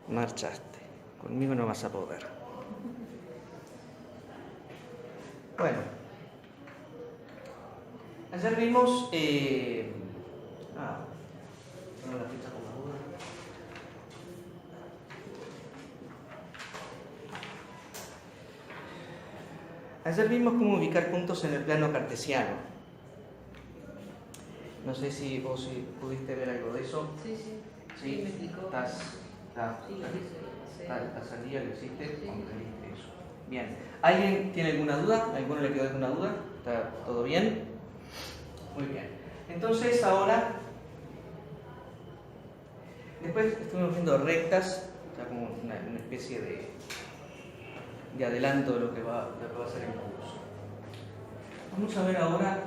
marchaste. Conmigo no vas a poder. Bueno. Ayer vimos... la ficha por la duda. Ayer vimos cómo ubicar puntos en el plano cartesiano. No sé si vos pudiste ver algo de eso. Sí, sí. Sí, me explicó. ¿Estás al día? ¿Lo hiciste? Sí. ¿Comprendiste eso? Bien. ¿Alguien tiene alguna duda? ¿A alguno le quedó alguna duda? ¿Está todo bien? Muy bien. Entonces ahora, después estuvimos viendo rectas, ya como una especie de adelanto de lo que va a ser el curso. Vamos a ver ahora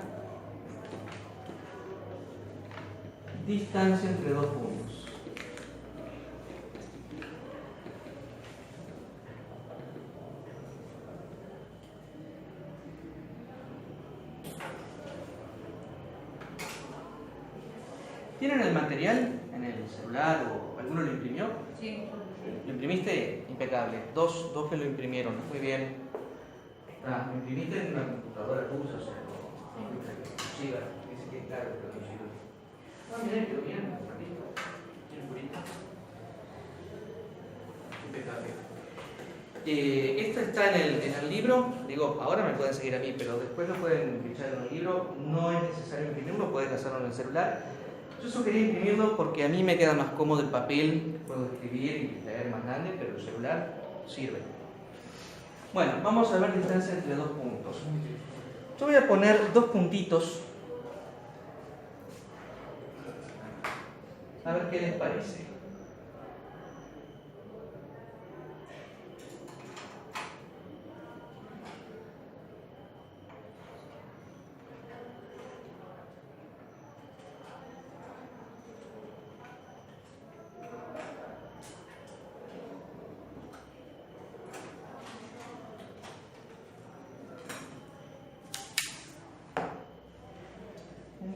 distancia entre dos puntos. ¿Tienen el material en el celular o alguno lo imprimió? Sí. ¿Lo imprimiste? Impecable. Dos que lo imprimieron. Muy bien. ¿Lo imprimiste en una computadora que usas? Sí, dice que claro, pero no sirve. Miren, quedó bien. ¿Tiene purita? Impecable. Esto está en el libro. Digo, ahora me pueden seguir a mí, pero después lo pueden fichar en el libro. No es necesario imprimirlo, pueden hacerlo en el celular. Yo sugerí imprimirlo porque a mí me queda más cómodo el papel, puedo escribir y leer más grande, pero el celular sirve. Bueno, vamos a ver distancia entre dos puntos. Yo voy a poner dos puntitos. A ver qué les parece.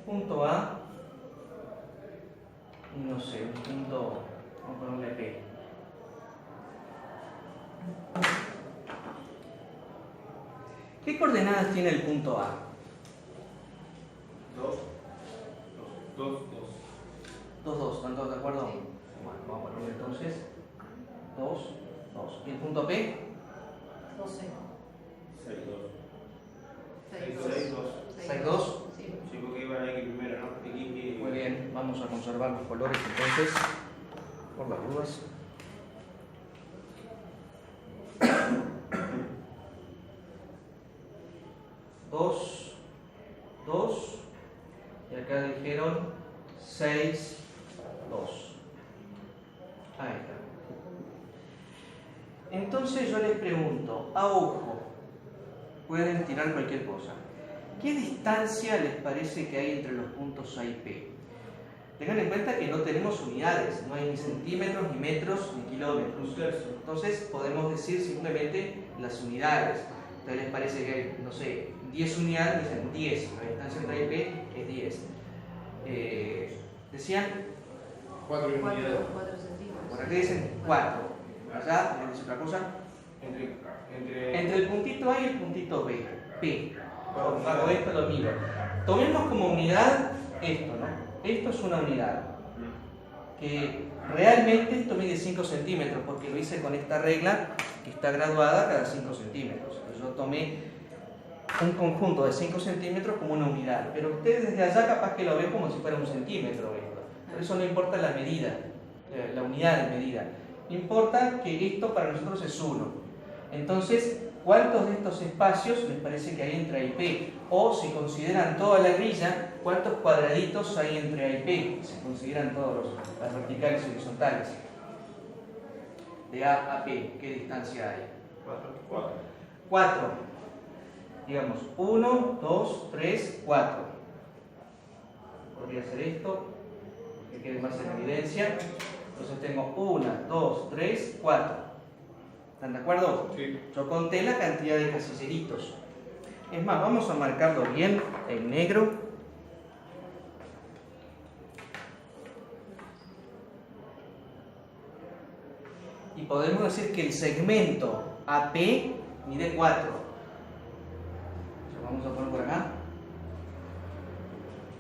Punto A y no sé, un punto, vamos a ponerle P. ¿Qué coordenadas tiene el punto A? 2, 2, ¿están todos de acuerdo? Sí. Bueno, vamos a ponerle entonces 2, 2. ¿Y el punto P? 12. 6, 2. 6, 2. Sí. Sí, porque iban aquí primero, ¿no? Aquí. Muy bien, vamos a conservar los colores entonces, por las dudas. Dos, y acá dijeron 6, 2. Ahí está. Entonces yo les pregunto, a ojo, pueden tirar cualquier cosa. ¿Qué distancia les parece que hay entre los puntos A y P? Tengan en cuenta que no tenemos unidades, no hay ni centímetros, ni metros, ni kilómetros. Entonces podemos decir simplemente las unidades. Entonces les parece que hay, no sé, 10 unidades, dicen 10, la distancia entre A y P es 10. Decían, 4 unidades. 4 centímetros. por aquí dicen 4. Allá, ¿les dice otra cosa? Entre el puntito A y el puntito B, P. Hago esto, lo miro. Tomemos como unidad esto, ¿no? Esto es una unidad. Que realmente esto mide 5 centímetros, porque lo hice con esta regla que está graduada cada 5 centímetros. Entonces yo tomé un conjunto de 5 centímetros como una unidad. Pero ustedes desde allá capaz que lo ven como si fuera un centímetro esto. Por eso no importa la medida, la unidad de medida. Importa que esto para nosotros es 1. Entonces, ¿cuántos de estos espacios les parece que hay entre A y P? O si consideran toda la grilla, ¿cuántos cuadraditos hay entre A y P? Si consideran todas las verticales y horizontales. De A a P, ¿qué distancia hay? 4. Digamos, 1, 2, 3, 4. Podría ser esto, que quede más en evidencia. Entonces tengo 1, 2, 3, 4. ¿Están de acuerdo? Sí. Yo conté la cantidad de casilleritos. Es más, vamos a marcarlo bien en negro. y podemos decir que el segmento AP mide 4. Lo vamos a poner por acá.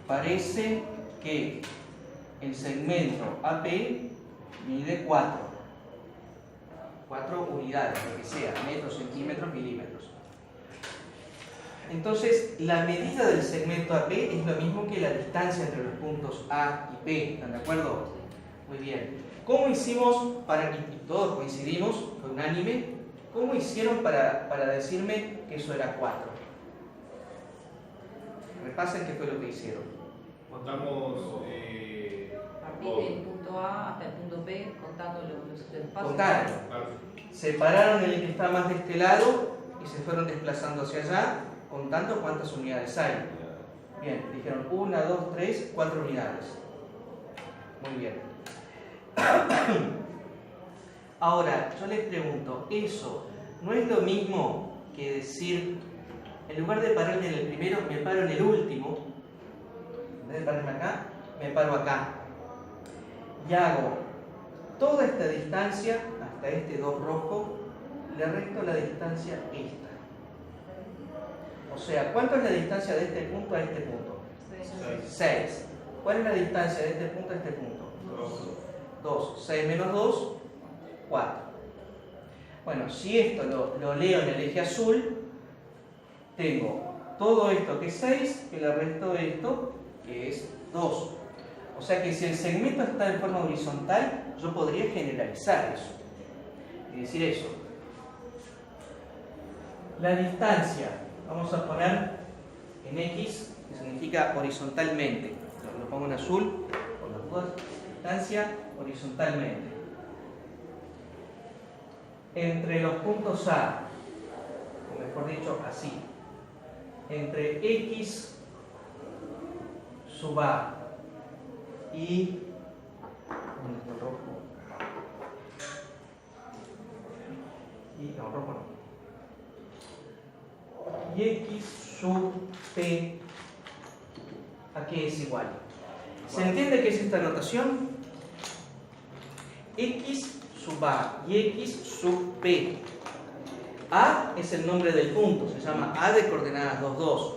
Parece que el segmento AP mide 4 unidades, lo que sea, metros, centímetros, milímetros. Entonces, la medida del segmento AP es lo mismo que la distancia entre los puntos A y P, ¿están de acuerdo? Muy bien. ¿Cómo hicimos para que todos coincidimos, fue unánime? ¿Cómo hicieron para decirme que eso era 4? Repasen qué fue lo que hicieron. Contamos. A partir del punto A hasta el punto B, contando los espacios. Contaron. Separaron el que está más de este lado y se fueron desplazando hacia allá, contando cuántas unidades hay. Bien, dijeron 1, 2, 3, 4 unidades. Muy bien. Ahora, yo les pregunto, ¿eso no es lo mismo que decir, en lugar de pararme en el primero, me paro en el último? En vez de pararme acá, me paro acá. Y hago toda esta distancia hasta este 2 rojo, le resto la distancia esta. O sea, ¿cuánto es la distancia de este punto a este punto? 6. ¿Cuál es la distancia de este punto a este punto? 2. 6 menos 2, 4. Bueno, si esto lo leo en el eje azul, tengo todo esto que es 6, que le resto esto, que es 2. O sea que si el segmento está en forma horizontal, yo podría generalizar eso. Y decir eso. La distancia, vamos a poner en X, que significa horizontalmente. Lo pongo en azul, por las dudas. Distancia horizontalmente. Entre los puntos A, o mejor dicho, así. Entre X sub A y ¿dónde está el rojo? No, rojo no. Y X sub P, ¿a qué es igual? ¿Se entiende qué es esta notación? X sub A y X sub P. A es el nombre del punto, se llama A de coordenadas 2, 2.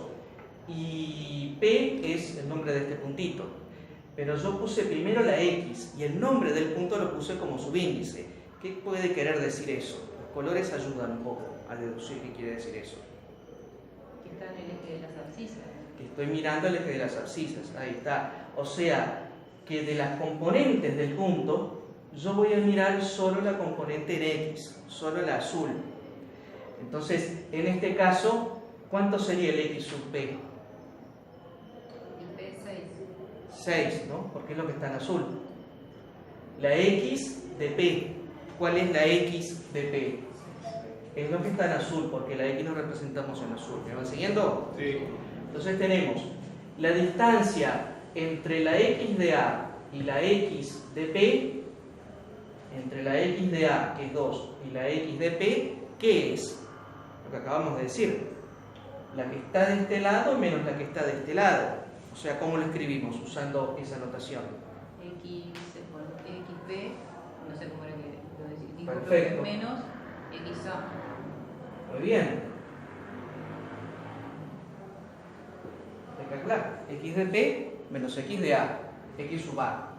Y P es el nombre de este puntito. Pero yo puse primero la X y el nombre del punto lo puse como subíndice. ¿Qué puede querer decir eso? Los colores ayudan un poco a deducir qué quiere decir eso. Que está en el eje de las abscisas. Que estoy mirando el eje de las abscisas, ahí está. O sea, que de las componentes del punto, yo voy a mirar solo la componente en X, solo la azul. Entonces, en este caso, ¿cuánto sería el X sub P? 6, ¿no? Porque es lo que está en azul. La X de P. ¿Cuál es la X de P? Es lo que está en azul, porque la X lo representamos en azul. ¿Me van siguiendo? Sí. Entonces tenemos la distancia entre la X de A y la X de P, entre la X de A, que es 2, y la X de P, ¿qué es? Lo que acabamos de decir. La que está de este lado menos la que está de este lado. O sea, ¿cómo lo escribimos usando esa notación? XP, no sé cómo era que lo decís. Perfecto. Menos XA. Muy bien. Hay que calcular. X de P menos X de A. X sub A.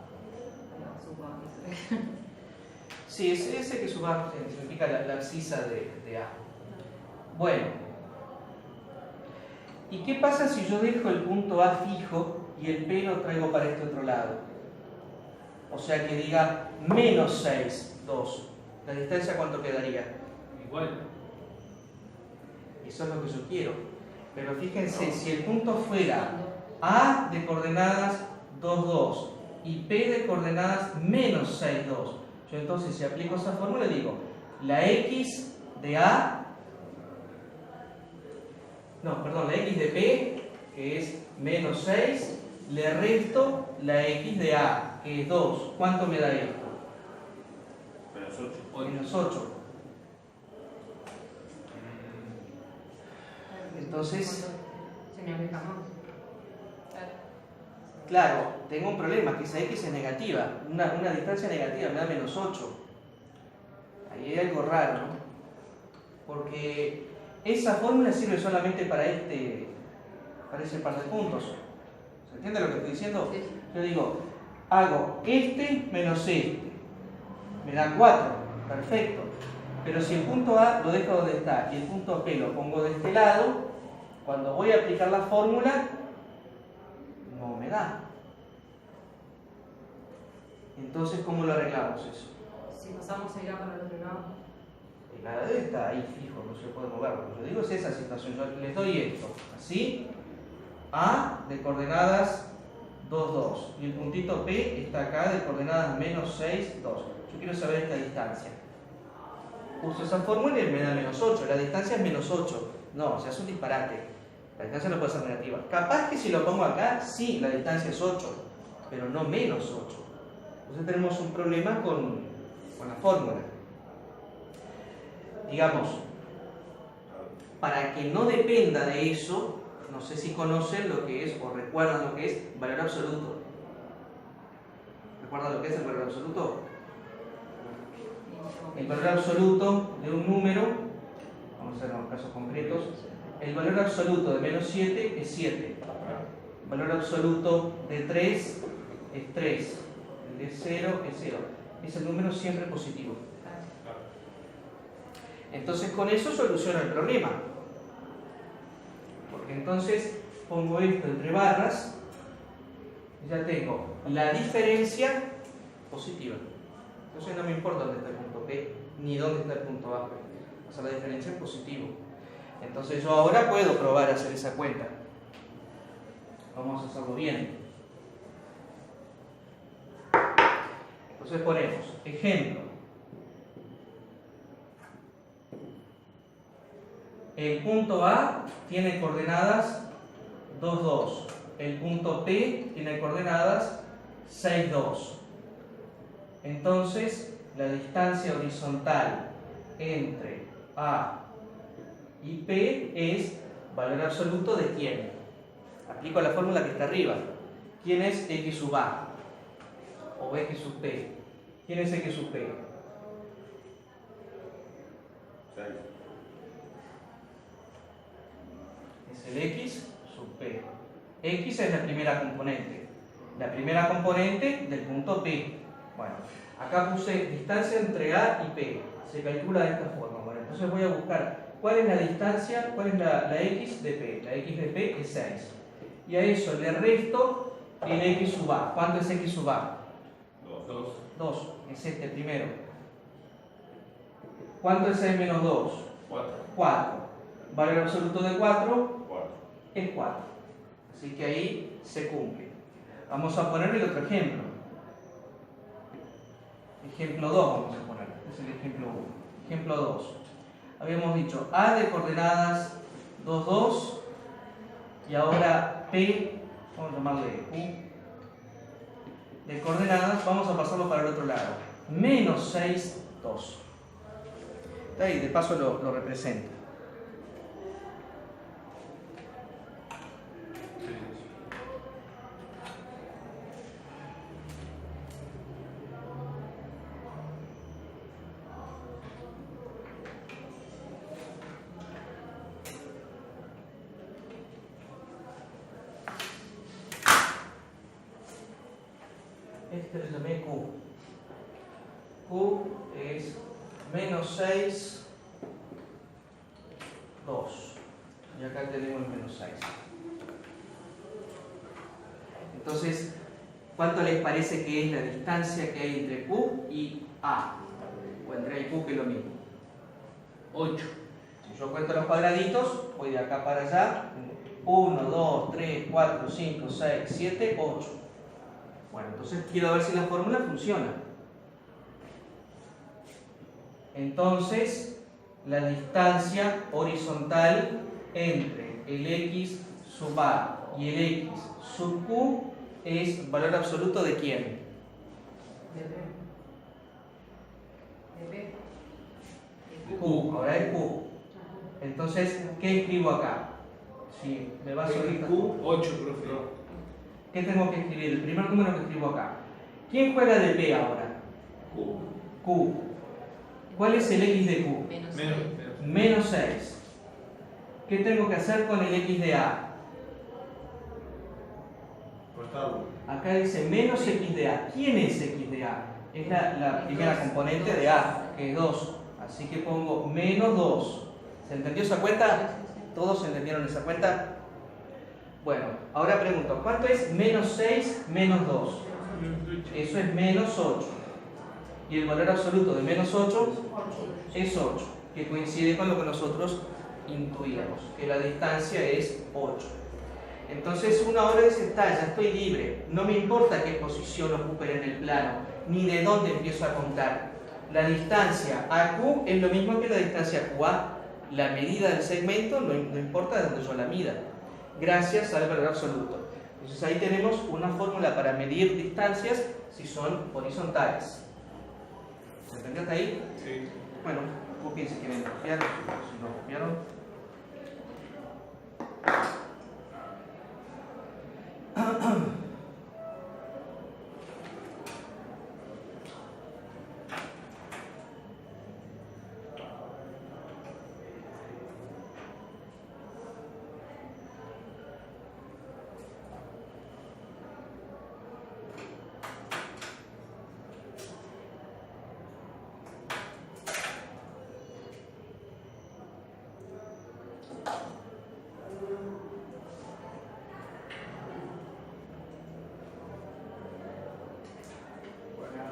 Sí, ese que sub A significa la abscisa de A. Bueno. ¿Y qué pasa si yo dejo el punto A fijo y el P lo traigo para este otro lado? O sea que diga menos 6, 2. ¿La distancia cuánto quedaría? Igual. Eso es lo que yo quiero. Pero fíjense, si el punto fuera A de coordenadas 2, 2 y P de coordenadas menos 6, 2, yo entonces si aplico esa fórmula digo, la X de A, la X de P, que es menos 6, le resto la X de A, que es 2. ¿Cuánto me da esto? Menos 8. Menos 8. Entonces, Se me aleja más. claro, tengo un problema, que esa X es negativa, una distancia negativa, me da menos 8. hay algo raro, ¿no? Porque esa fórmula sirve solamente para ese par de puntos. ¿Se entiende lo que estoy diciendo? Sí. Yo digo, hago este menos este. Me da 4. Perfecto. Pero si el punto A lo dejo donde está y el punto P lo pongo de este lado, cuando voy a aplicar la fórmula, no me da. Entonces, ¿cómo lo arreglamos eso? Si pasamos el A para el otro lado. El A de está ahí fijo, no se puede mover. Lo que yo digo es esa situación. Yo les doy esto, así. A de coordenadas 2, 2. Y el puntito P está acá de coordenadas menos 6, 2. Yo quiero saber esta distancia. Uso esa fórmula y me da menos 8. La distancia es menos 8. No, o sea, es un disparate. La distancia no puede ser negativa. Capaz que si lo pongo acá, sí, la distancia es 8, pero no menos 8. Entonces tenemos un problema con la fórmula. Digamos, para que no dependa de eso, no sé si conocen lo que es o recuerdan lo que es valor absoluto. ¿Recuerdan lo que es el valor absoluto? El valor absoluto de un número, vamos a hacer casos concretos, el valor absoluto de menos 7 es 7. El valor absoluto de 3 es 3. El de 0 es 0. Es el número siempre positivo. Entonces con eso soluciono el problema. Porque entonces pongo esto entre barras y ya tengo la diferencia positiva. Entonces no me importa dónde está el punto P ni dónde está el punto A. O sea, la diferencia es positivo. Entonces yo ahora puedo probar a hacer esa cuenta. Vamos a hacerlo bien. Entonces ponemos ejemplo. El punto A tiene coordenadas 2, 2. El punto P tiene coordenadas 6, 2. Entonces, la distancia horizontal entre A y P es valor absoluto de quién. Aplico la fórmula que está arriba. ¿Quién es X sub A? O X sub P. ¿Quién es X sub P? 6. Es el X sub P. X es la primera componente. La primera componente del punto P. Bueno, acá puse distancia entre A y P. Se calcula de esta forma. Bueno, entonces voy a buscar cuál es la distancia, cuál es la X de P. La X de P es 6. Y a eso le resto el X sub A. ¿Cuánto es X sub A? 2. 2. Es este primero. ¿Cuánto es 6 menos 2? 4. 4. Valor absoluto de 4 4. es 4. Así que ahí se cumple. Vamos a poner el otro ejemplo. Ejemplo 2 vamos a poner. Este es el ejemplo 1. Ejemplo 2. Habíamos dicho A de coordenadas 2, 2. Y ahora P, vamos a llamarle Q, de coordenadas, vamos a pasarlo para el otro lado. Menos 6, 2. Ahí, de paso lo represento. Este le llamé Q. Q es menos 6, 2. Y acá tenemos el menos 6. Entonces, ¿cuánto les parece que es la distancia que hay entre Q y A? O entre A y Q, que es lo mismo. 8. Si yo cuento los cuadraditos, voy de acá para allá. 1, 2, 3, 4, 5, 6, 7, 8. Bueno, entonces quiero ver si la fórmula funciona. Entonces, la distancia horizontal entre el X sub A y el X sub Q es valor absoluto de quién? De P. Q, ahora es Q. Entonces, ¿qué escribo acá? Si me va a salir Q, 8, profe. ¿Qué tengo que escribir? El primer número que escribo acá. ¿Quién juega de P ahora? Q. Q. ¿Cuál es el x de q? Menos Menos. 6. Menos 6. ¿Qué tengo que hacer con el x de a? Cortarlo. Acá dice menos x de a. ¿Quién es x de a? Es la primera componente de a, que es 2. Así que pongo menos 2. ¿Se entendió esa cuenta? ¿Todos entendieron esa cuenta? Bueno, ahora pregunto, ¿cuánto es menos 6 menos 2? Eso es menos 8. Y el valor absoluto de menos 8 es 8, que coincide con lo que nosotros intuíamos, que la distancia es 8. Entonces uno ahora dice, está, ya estoy libre, no me importa qué posición ocupe en el plano, ni de dónde empiezo a contar. La distancia a Q es lo mismo que la distancia a QA. La medida del segmento no importa de dónde yo la mida, gracias al valor absoluto. Entonces ahí tenemos una fórmula para medir distancias si son horizontales. ¿Se entendió hasta ahí? Sí. Bueno, copien si quieren copiar, si no copiaron.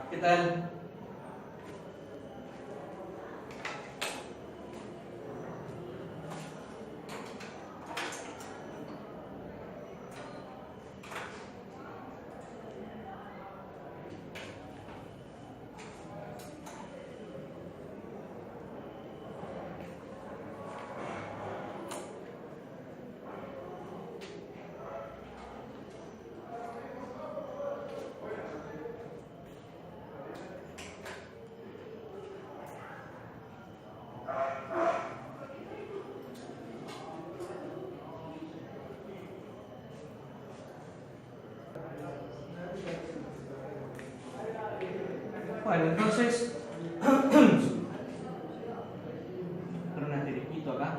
¿Qué tal? Bueno, entonces, con un asterisquito acá,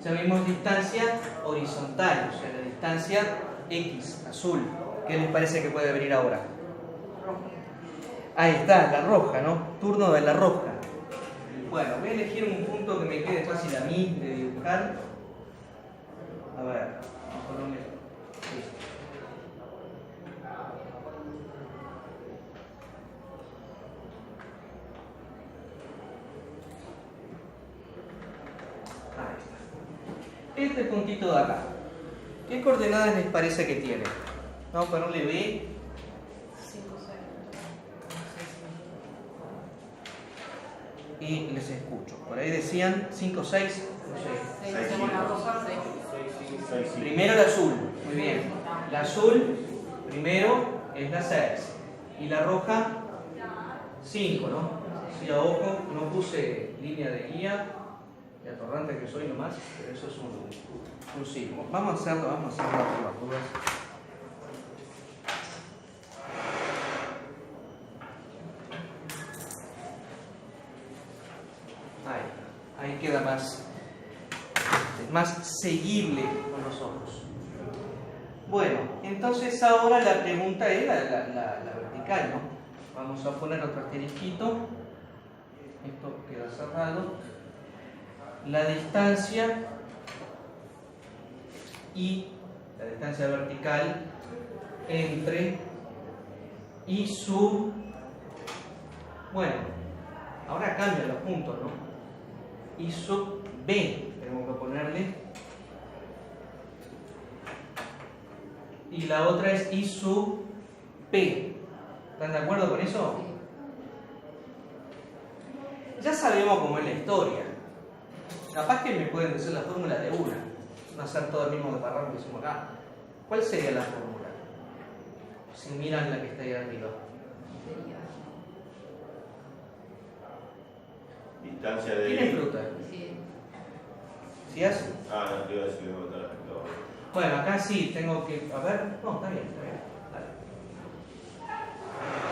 ya vimos distancia horizontal, o sea, la distancia X, azul. ¿Qué les parece que puede venir ahora? Ahí está, la roja, ¿no? Turno de la roja. Bueno, voy a elegir un punto que me quede fácil a mí de dibujar. A ver, vamos a ponerle esto. Este puntito de acá, ¿qué coordenadas les parece que tiene? Vamos a ponerle B. 5, 6. Y les escucho. Por ahí decían 5, 6, no sé. 6. Hacemos la roja, 6. Primero el azul, muy bien. La azul, primero es la 6. Y la roja, 5, ¿no? Sí, a ojo, no puse línea de guía. Y atorrante que soy nomás, pero eso es un signo. Vamos a hacerlo por las dudas. Ahí queda más seguible con los ojos. Bueno, entonces ahora la pregunta es la vertical, ¿no? Vamos a poner otro asterisquito. Esto queda cerrado. La distancia y la distancia vertical entre y sub. Bueno, ahora cambian los puntos, ¿no? Y sub B, tenemos que ponerle. Y la otra es I sub P. ¿Están de acuerdo con eso? Ya sabemos cómo es la historia. Capaz que me pueden decir la fórmula de una, no hacer todo el mismo desparramo que hicimos acá. ¿Cuál sería la fórmula? Si miran la que está ahí arriba. Distancia de. ¿Tiene fruta? Sí. ¿Sí hace? Ah, no te iba a decir otra respecto. Bueno, acá sí tengo que. A ver, no, está bien, Dale.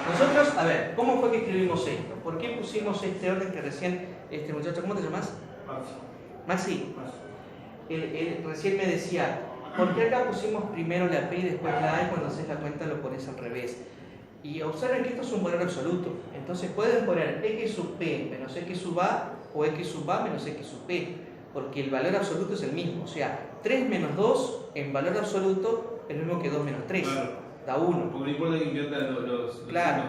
Nosotros, a ver, ¿cómo fue que escribimos esto? ¿Por qué pusimos este orden que recién Muchacho, ¿cómo te llamas? Maxi. Maxi. Recién me decía, ¿por qué acá pusimos primero la P y después la A y cuando haces la cuenta lo pones al revés? Y observen que esto es un valor absoluto. Entonces pueden poner x sub P menos x sub A o x sub A menos x sub P, porque el valor absoluto es el mismo. O sea, 3 menos 2 en valor absoluto es lo mismo que 2 menos 3. Claro. Da 1. Porque no importa que inviertan los Claro.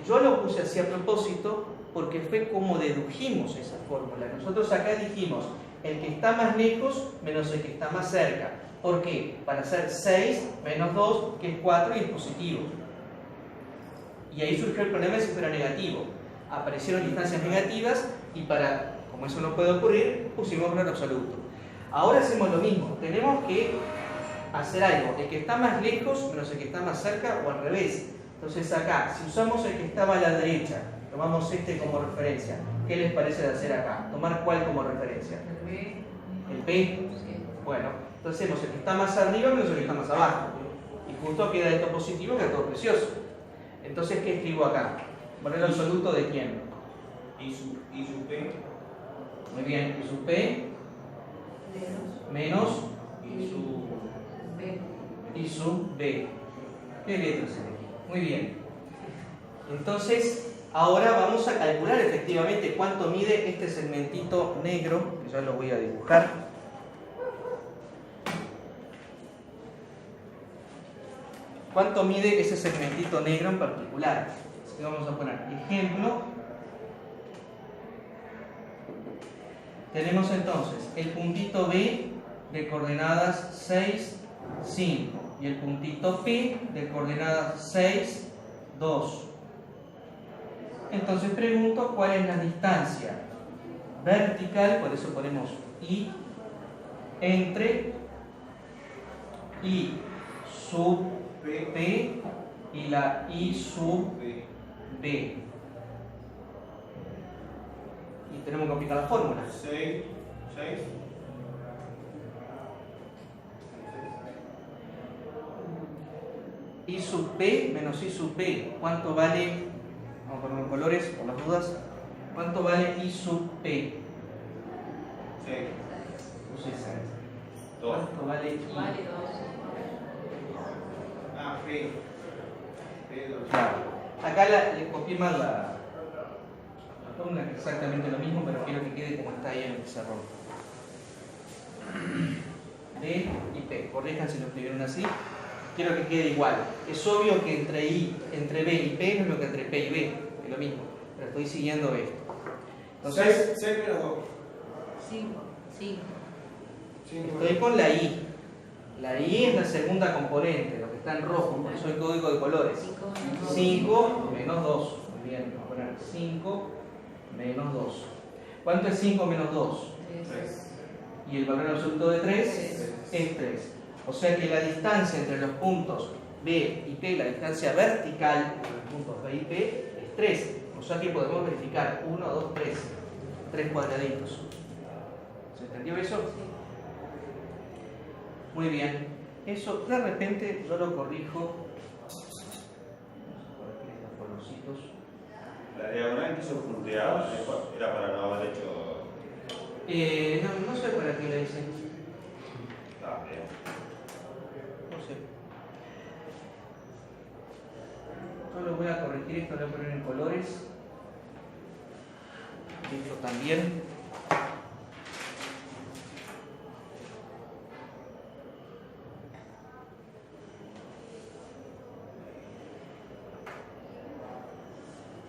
Yo lo puse así a propósito porque fue como dedujimos esa fórmula. Nosotros acá dijimos el que está más lejos menos el que está más cerca. ¿Por qué? Para hacer 6 menos 2, que es 4 y es positivo. Y ahí surgió el problema de si fuera negativo. Aparecieron distancias negativas y como eso no puede ocurrir, pusimos valor absoluto. Ahora hacemos lo mismo. Tenemos que hacer algo. El que está más lejos menos el que está más cerca o al revés. Entonces acá, si usamos el que estaba a la derecha, tomamos este como referencia. ¿Qué les parece de hacer acá? ¿Tomar cuál como referencia? El B. El P. Bueno, entonces hacemos el que está más arriba menos el que está más abajo. Y justo queda esto positivo, queda todo precioso. Entonces, ¿qué escribo acá? ¿Valor absoluto de quién? Y su P. Muy bien, y su P menos Y su B. y su B. ¿Qué letras hay aquí? Muy bien. Entonces, ahora vamos a calcular efectivamente cuánto mide este segmentito negro, que ya lo voy a dibujar. ¿Cuánto mide ese segmentito negro en particular? Así que vamos a poner ejemplo. Tenemos entonces el puntito B de coordenadas 6, 5 y el puntito P de coordenadas 6, 2. Entonces pregunto cuál es la distancia vertical, por eso ponemos I, entre I sub P y la I sub B. Y tenemos que aplicar la fórmula. 6. I sub P menos I sub P. ¿Cuánto vale? Vamos a poner los colores por las dudas. ¿Cuánto vale I sub P? 6. Puse 6. 2. ¿Cuánto vale I? Vale 2. Ah, P. P2. Claro. Acá le copié mal la fórmula, que es exactamente lo mismo, pero quiero que quede como está ahí en el pizarrón. D y P. Corrijan si lo escribieron así. Quiero que quede igual. Es obvio que entre B y P no es lo que entre P y B, es lo mismo. Pero estoy siguiendo esto. Entonces, 6 menos 2. 5. estoy con la I. La I es la segunda componente, lo que está en rojo, por eso el código de colores. 5 menos 2. Muy bien, vamos a poner 5 menos 2. ¿Cuánto es 5 menos 2? 3. Y el valor absoluto de 3 es 3. O sea que la distancia entre los puntos B y P, la distancia vertical entre los puntos B y P, es 3. O sea que podemos verificar 1, 2, 3. 3 cuadraditos. ¿Se entendió eso? Muy bien. Eso de repente yo lo corrijo. Por aquí estos colorcitos. La diagonal que hizo punteada era para no haber hecho. No sé para qué le dicen. Está bien. No sé. Yo lo voy a corregir, esto lo voy a poner en colores. Esto también.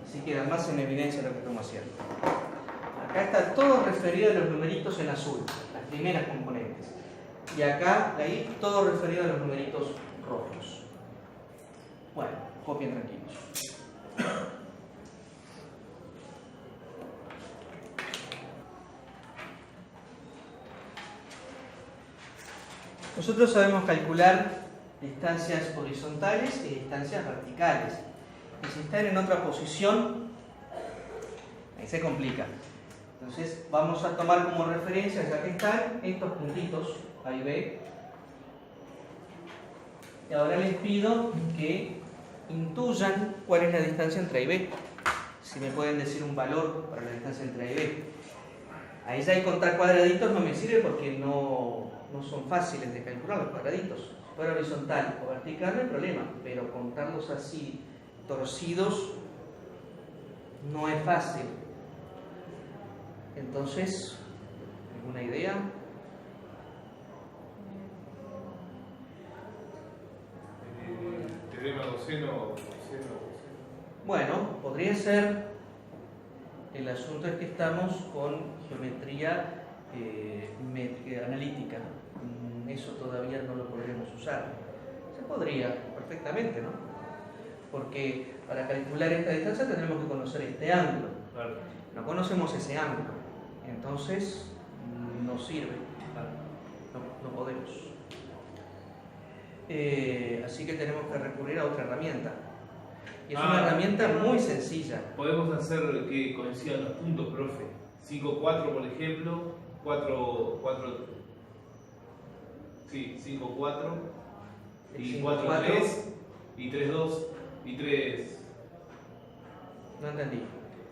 Así queda más en evidencia lo que estamos haciendo. Acá está todo referido a los numeritos en azul, las primeras componentes. Y acá, ahí, todo referido a los numeritos rojos. Bueno, copien tranquilos. Nosotros sabemos calcular distancias horizontales y distancias verticales. Y si están en otra posición, ahí se complica. Entonces vamos a tomar como referencia, ya que están estos puntitos A y B. Y ahora les pido que intuyan cuál es la distancia entre A y B. si me pueden decir un valor para la distancia entre A y B. Ahí ya el contar cuadraditos no me sirve porque no son fáciles de calcular los cuadraditos. Si fuera horizontal o vertical no hay problema, pero contarlos así, torcidos, no es fácil. Entonces, ¿alguna idea? Teorema coseno. Bueno, podría ser. El asunto es que estamos con geometría analítica. Eso todavía no lo podremos usar. Se podría perfectamente, ¿no? Porque para calcular esta distancia tendremos que conocer este ángulo. Claro. No conocemos ese ángulo, entonces no sirve. No podemos. Así que tenemos que recurrir a otra herramienta. Y es una herramienta muy sencilla. Podemos hacer que coincidan los puntos, profe. 5, 4, por ejemplo. 4, 5, 4. Y 4, 3. Y 3, 2. Y 3. No entendí.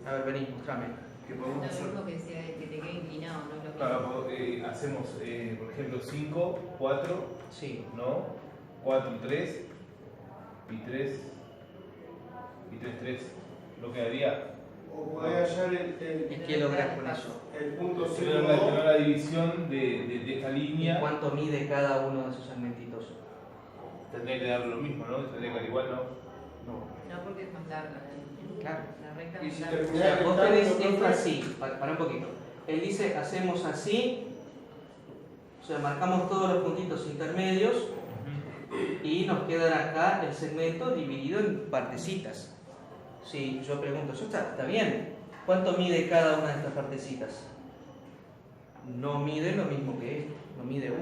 A ver, vení, mostrame. Que podemos hacer. No es lo que te quede inclinado, no es lo Claro, hacemos, por ejemplo, 5, 4. Sí. ¿No? 4, 3. Y 3. Y 3, 3. Lo quedaría. O podés hallar ¿Y qué logras con eso? el punto Tener 5. la división de esta línea. ¿Cuánto mide cada uno de esos segmentitos? Tendría que dar lo mismo, ¿no? Tendría que dar igual, ¿no? No. No, porque es más larga. Claro. La recta Y es si más larga. O sea, vos tenés esto así, para un poquito. Él dice, hacemos así, o sea, marcamos todos los puntitos intermedios y nos queda acá el segmento dividido en partecitas. Si yo pregunto, ¿eso está bien? ¿Cuánto mide cada una de estas partecitas? No mide lo mismo que esto, no mide 1.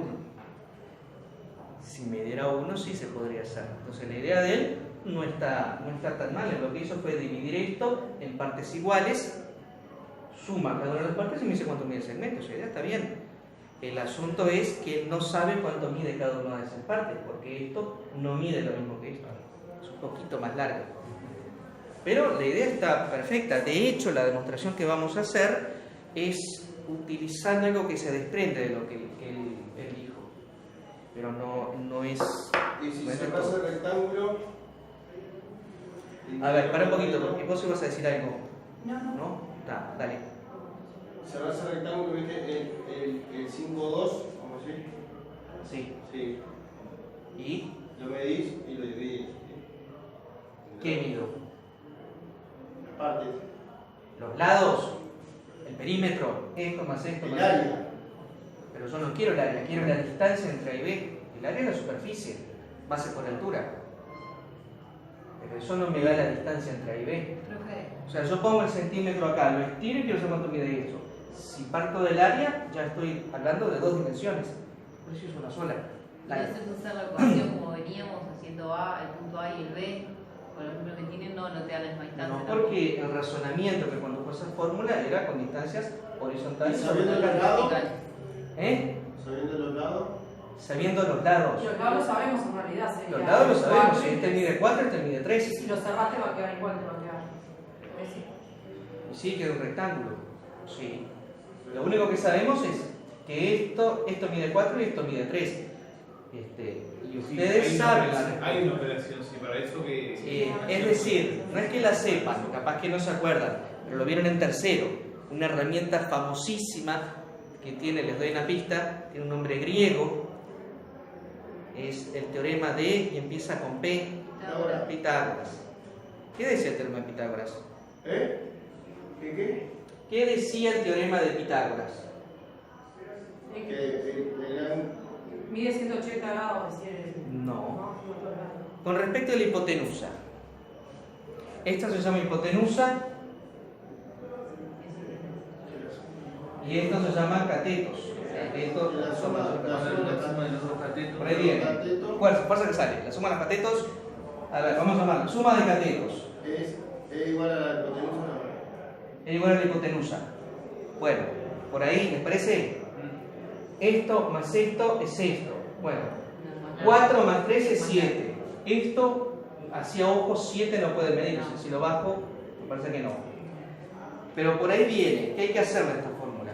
Si midiera 1 sí se podría hacer. Entonces la idea de él no está tan mal. Lo que hizo fue dividir esto en partes iguales, suma cada una de las partes y me dice cuánto mide el segmento. Esa idea está bien. El asunto es que no sabe cuánto mide cada una de esas partes, porque esto no mide lo mismo que esto. Es un poquito más largo. Pero la idea está perfecta. De hecho, la demostración que vamos a hacer es utilizando algo que se desprende de lo que él dijo. Pero no es... Y si no es de sacas todo. el rectángulo. A ver, para un poquito, porque vos ibas a decir algo. No. ¿No? Dale. Cerrás el rectángulo, ¿viste? El 5, 2, vamos a decir. Sí. Sí. ¿Y Lo medís y lo dividís. qué mido? Las partes. Los lados, el perímetro, esto más esto El más área. esto. Pero yo no quiero el área, quiero la distancia entre A y B. El área es la superficie, base por altura. Pero eso no me da la distancia entre A y B. Profe, O sea, yo pongo el centímetro acá, lo estiro y quiero saber cuánto mide esto. Si parto del área, ya estoy hablando de 2 dimensiones. Por eso es una sola. ¿no haces hacer la ecuación como veníamos haciendo A, el punto A y el B? Con los números que tienen, no te da la misma distancia. No, porque el razonamiento que cuando fue esa fórmula era con distancias horizontales ¿Y sobre sabiendo la los lados? vertical. ¿Eh? Sabiendo los lados. Sabiendo los lados. Los lados lo sabemos en realidad. Sería Los lados lo sabemos. Si 4, este mide 4, este mide y 3. si lo cerraste va a quedar igual, te va a quedar. Sí. Y sí, queda un rectángulo. Sí. Lo único que sabemos es que esto mide 4 y esto mide 3. Y ustedes Sí, saben la hay respuesta. una operación, sí, para eso que. Es decir, no es que la sepan, capaz que no se acuerdan, pero lo vieron en tercero. Una herramienta famosísima que tiene, les doy una pista, tiene un nombre griego. Es el teorema de, y empieza con P, Ahora. Pitágoras. ¿Qué decía el teorema de Pitágoras? ¿Qué? ¿Qué decía el teorema de Pitágoras? Que eran. Mide 180 grados, decía él. No. Con respecto a la hipotenusa. Esta se llama hipotenusa y esto se llama catetos. Catetos La son suma los de de los dos catetos. Por ahí viene. Fuerza que sale. La suma de los catetos. A ver, vamos a llamarla. Suma de catetos. Es igual a la hipotenusa. Es igual a la hipotenusa. Bueno, por ahí, ¿les parece? Esto más esto es esto. Bueno, 4 más 3 es 7. Esto, hacia ojo, 7 no puede medir. O sea, si lo bajo, me parece que no. pero por ahí viene. ¿Qué hay que hacer de esta fórmula?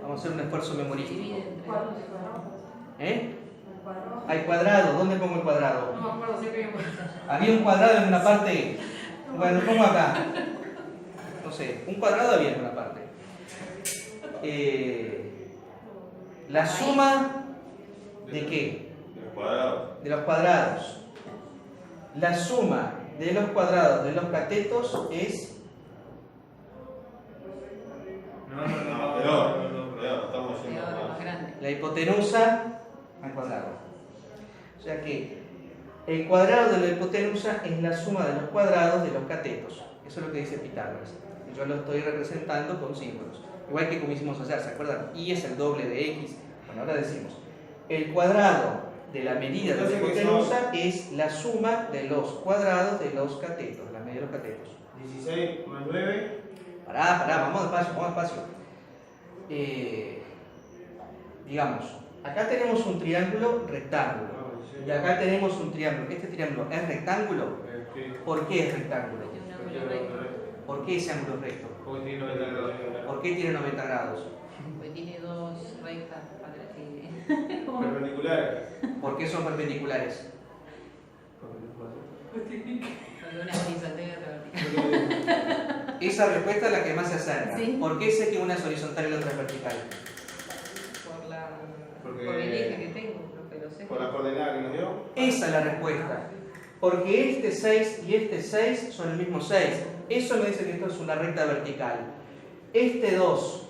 Vamos a hacer un esfuerzo memorístico. Divide entre ¿Cuántos cuadrados? ¿Eh? ¿El cuadrado? Hay cuadrado. ¿Dónde pongo el cuadrado? No me acuerdo, siempre hay un Había un cuadrado en una parte. Bueno, lo pongo acá. No sé, un cuadrado había en una parte. La suma de qué? El cuadrado. De los cuadrados. La suma de los cuadrados de los catetos es Peor, estamos haciendo peor, más más. grande. la hipotenusa al cuadrado. O sea que el cuadrado de la hipotenusa es la suma de los cuadrados de los catetos. Eso es lo que dice Pitágoras. Yo lo estoy representando con símbolos. Igual que como hicimos ayer, ¿se acuerdan? Y es el doble de x. Bueno, ahora decimos, el cuadrado de la medida de la hipotenusa es la suma de los cuadrados de los catetos, la medida de los catetos. 16 más 9. Pará, vamos despacio. Digamos, acá tenemos un triángulo rectángulo y acá tenemos un triángulo. ¿Este triángulo es rectángulo? ¿Por qué es rectángulo? Tiene un ángulo recto. ¿Por qué ese ángulo es recto? Porque tiene 90 grados. ¿Por qué tiene 90 grados? Porque tiene dos rectas para que. Perpendiculares. ¿Por qué son perpendiculares? Porque una es horizontal y otra vertical. Esa respuesta es la que más se acerca. Sí. ¿Por qué sé que una es horizontal y la otra es vertical? Porque- Por el eje que tengo, pero sé. Por la coordenada que nos dio. Esa es la respuesta. Porque este 6 y este 6 son el mismo 6. Eso me dice que esto es una recta vertical. Este 2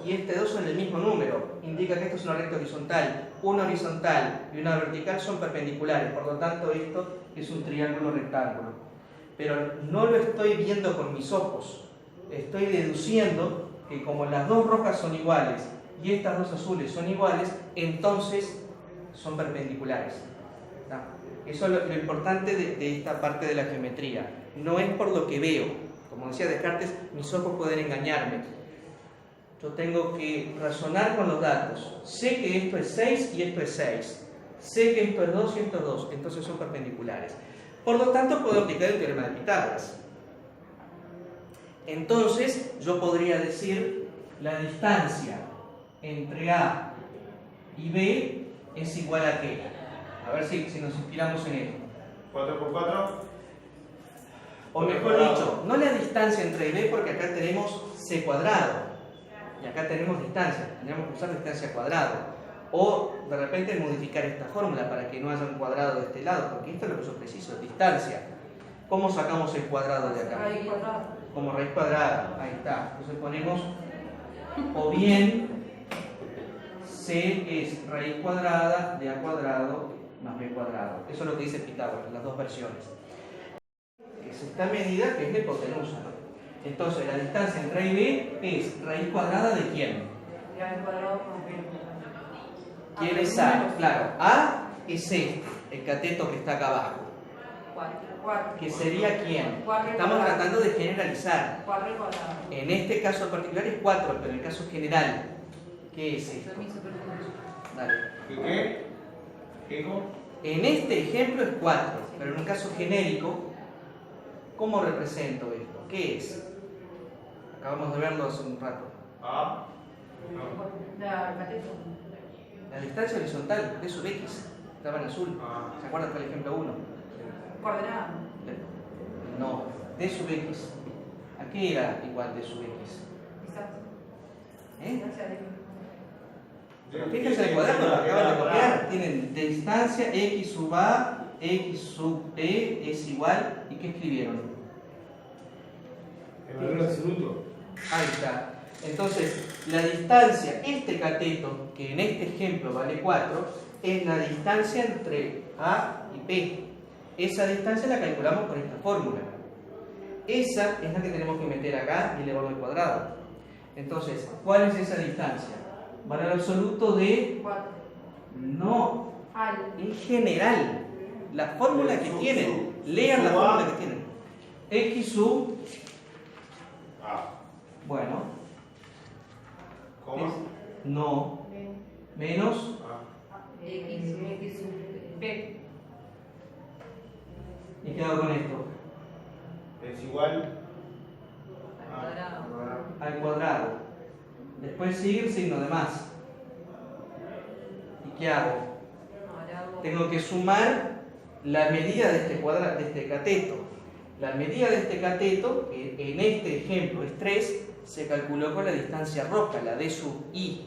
y este 2 son el mismo número. Indica que esto es una recta horizontal. Una horizontal y una vertical son perpendiculares. Por lo tanto, esto es un triángulo rectángulo. Pero no lo estoy viendo con mis ojos. Estoy deduciendo que como las dos rojas son iguales y estas dos azules son iguales, entonces son perpendiculares. ¿No? Eso es lo importante de esta parte de la geometría. No es por lo que veo. Como decía Descartes, mis ojos pueden engañarme. Yo tengo que razonar con los datos. Sé que esto es 6 y esto es 6. Sé que esto es 2 y esto es 2. Entonces son perpendiculares. Por lo tanto, puedo aplicar el teorema de Pitágoras. Entonces, yo podría decir la distancia entre A y B es igual a qué. A ver si nos inspiramos en esto. 4 por 4. O mejor dicho, no la distancia entre B, porque acá tenemos C cuadrado. Y acá tenemos distancia. Tendríamos que usar distancia cuadrado. O de repente modificar esta fórmula para que no haya un cuadrado de este lado, porque esto es lo que yo preciso, distancia. ¿Cómo sacamos el cuadrado de acá? Raíz cuadrada. Como raíz cuadrada. Ahí está. Entonces ponemos, o bien C es raíz cuadrada de A cuadrado más B cuadrado. Eso es lo que dice Pitágoras, las dos versiones. Es esta medida que es la hipotenusa, ¿no? Entonces la distancia entre A y B es raíz cuadrada de quién. Ya el cuadrado con B. ¿Quién es A? Claro, A es este, el cateto que está acá abajo. 4. ¿Que sería quién? Cuatro Estamos cuadrado. tratando de generalizar. 4 cuadrado. En este caso en particular es 4, pero en el caso general, ¿qué es esto? Son mis superficies. Dale. ¿Qué? ¿Qué? En este ejemplo es 4, pero en un caso genérico, ¿cómo represento esto? ¿Qué es? Acabamos de verlo hace un rato. A. La cateto. La distancia horizontal de sub x, estaba en azul. ¿Se acuerdan del ejemplo 1? Coordenada. No, d sub x. ¿A qué era igual d sub x? Distancia. ¿Eh? Distancia de. Pero fíjense en el cuaderno, lo acaban de copiar. Tienen de distancia x sub a, x sub b es igual. ¿Y qué escribieron? El valor absoluto. Ahí está. Entonces, la distancia, este cateto, que en este ejemplo vale 4, es la distancia entre A y P. Esa distancia la calculamos con esta fórmula. Esa es la que tenemos que meter acá y elevarlo al cuadrado. Entonces, ¿cuál es esa distancia? Valor absoluto de... 4. No, Ay. en general. La fórmula que tienen. Lean la fórmula que tienen. X sub... A. Bueno, ¿Cómo? no, menos... X sub B. ¿Y qué hago con esto? Es igual al cuadrado. Después sigue el signo de más. ¿Y qué hago? Ahora hago Tengo que sumar la medida de este cuadrado, de este cateto. La medida de este cateto, que en este ejemplo es 3, se calculó con la distancia roja, la d sub i. sí.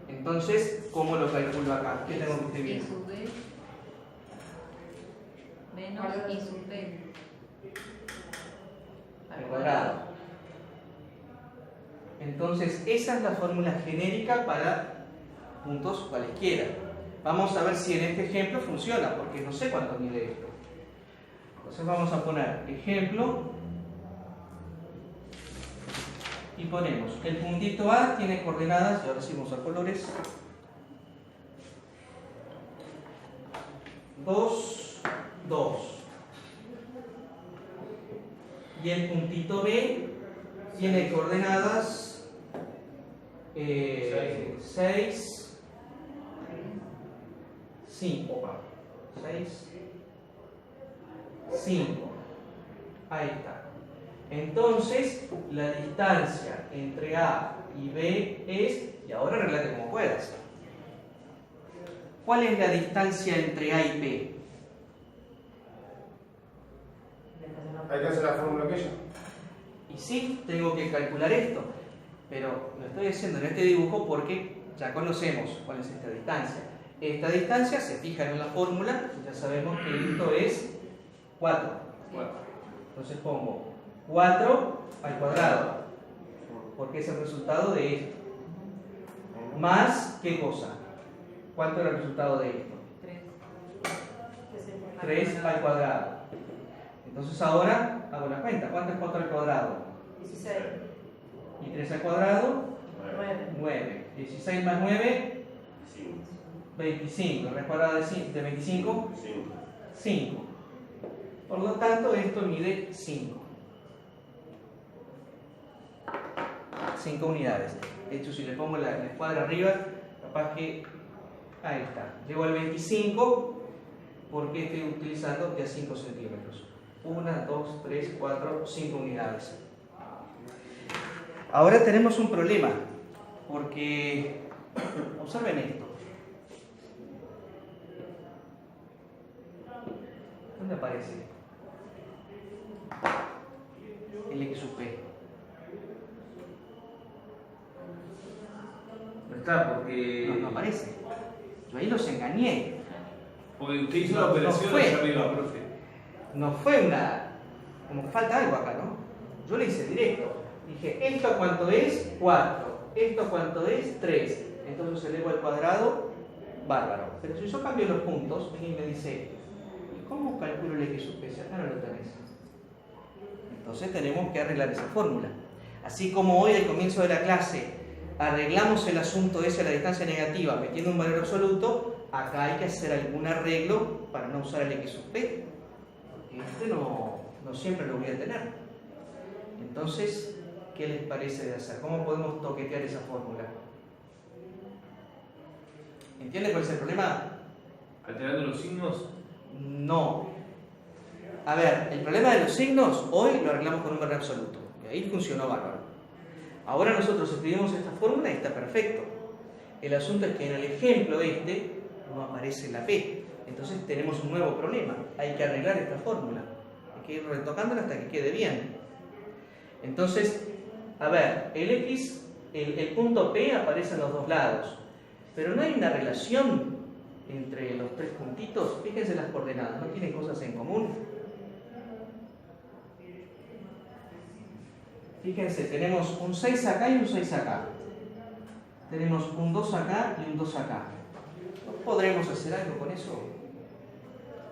Entonces, ¿cómo lo calculo acá? ¿Qué tengo que escribir? I sub b menos I sub b Al cuadrado. Entonces, esa es la fórmula genérica para puntos cualesquiera. Vamos a ver si en este ejemplo funciona, porque no sé cuánto mide esto. Entonces vamos a poner ejemplo y ponemos el puntito A tiene coordenadas, y ahora sí vamos a colores, 2, 2. Y el puntito B tiene coordenadas 6, 5. 6, 5. Ahí está. Entonces, la distancia entre A y B es, y ahora arreglate como puedas. ¿Cuál es la distancia entre A y B? Hay que hacer la fórmula aquella. Y sí, tengo que calcular esto, pero lo estoy haciendo en este dibujo porque ya conocemos cuál es esta distancia. Esta distancia se fija en la fórmula, ya sabemos que esto es 4. Entonces pongo 4 al cuadrado, porque es el resultado de esto. Más, ¿qué cosa? ¿Cuánto era el resultado de esto? 3 al cuadrado. Entonces ahora hago la cuenta. ¿Cuánto es 4 al cuadrado? 16. Y 3 al cuadrado, 9. 9. 16 más 9, 5. 25. ¿Raíz cuadrada de 25? 5. 5. Por lo tanto, esto mide 5. 5 unidades. De hecho, si le pongo la escuadra arriba, capaz que... Ahí está. Llego al 25 porque estoy utilizando de a 5 centímetros. 1, 2, 3, 4, 5 unidades. Ahora tenemos un problema, porque observen esto. ¿Dónde aparece? El X sub P. No está, porque. No aparece. Yo ahí los engañé. Porque usted hizo la No operación fue. allá arriba, profe. No fue una... Como que falta algo acá, ¿no? Yo le hice directo. Dije, ¿esto cuánto es? 4. ¿Esto cuánto es? 3. Entonces elevo al cuadrado, bárbaro. Pero si yo cambio los puntos, y me dice, ¿y cómo calculo el X sub P? Si acá no lo tenés. Entonces tenemos que arreglar esa fórmula. Así como hoy al comienzo de la clase arreglamos el asunto ese a la distancia negativa metiendo un valor absoluto, acá hay que hacer algún arreglo para no usar el X sub P. Porque este no siempre lo voy a tener. Entonces, ¿qué les parece de hacer? ¿Cómo podemos toquetear esa fórmula? ¿Entienden cuál es el problema? Alterando los signos. No. A ver, el problema de los signos hoy lo arreglamos con un valor absoluto. Y ahí funcionó bárbaro. Ahora nosotros escribimos esta fórmula y está perfecto. El asunto es que en el ejemplo este no aparece la P. Entonces tenemos un nuevo problema. Hay que arreglar esta fórmula. Hay que ir retocándola hasta que quede bien. Entonces, a ver, el X, el punto P aparece en los dos lados. Pero no hay una relación entre los tres puntitos. Fíjense las coordenadas, ¿no tienen cosas en común? Fíjense, tenemos un 6 acá y un 6 acá. Tenemos un 2 acá y un 2 acá. ¿No podremos hacer algo con eso?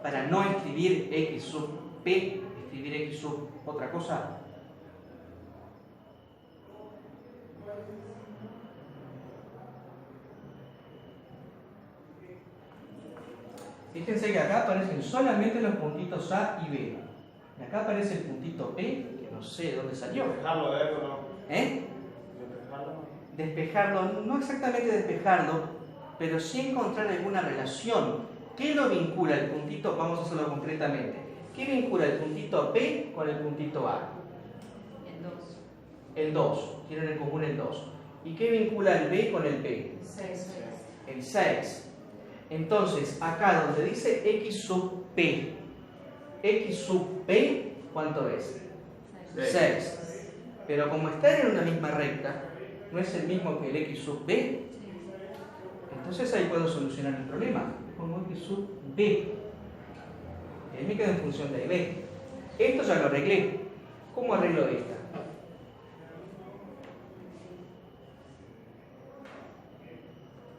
Para no escribir X sub P, escribir X sub otra cosa. Fíjense que acá aparecen solamente los puntitos A y B. Y acá aparece el puntito P, que no sé de dónde salió. Despejarlo de algo, ¿no? ¿Eh? Despejarlo. Despejarlo, no exactamente despejarlo, pero sí encontrar alguna relación. ¿Qué lo vincula el puntito? Vamos a hacerlo concretamente. ¿Qué vincula el puntito P con el puntito A? En 2. El 2. Tienen en común el 2. ¿Y qué vincula el B con el P? 6. El 6. Entonces, acá donde dice X sub P, X sub P, ¿cuánto es? 6. Pero como están en una misma recta, no es el mismo que el X sub B, entonces ahí puedo solucionar el problema. Pongo X sub B. Y ahí me quedo en función de B. Esto ya lo arreglé. ¿Cómo arreglo esta?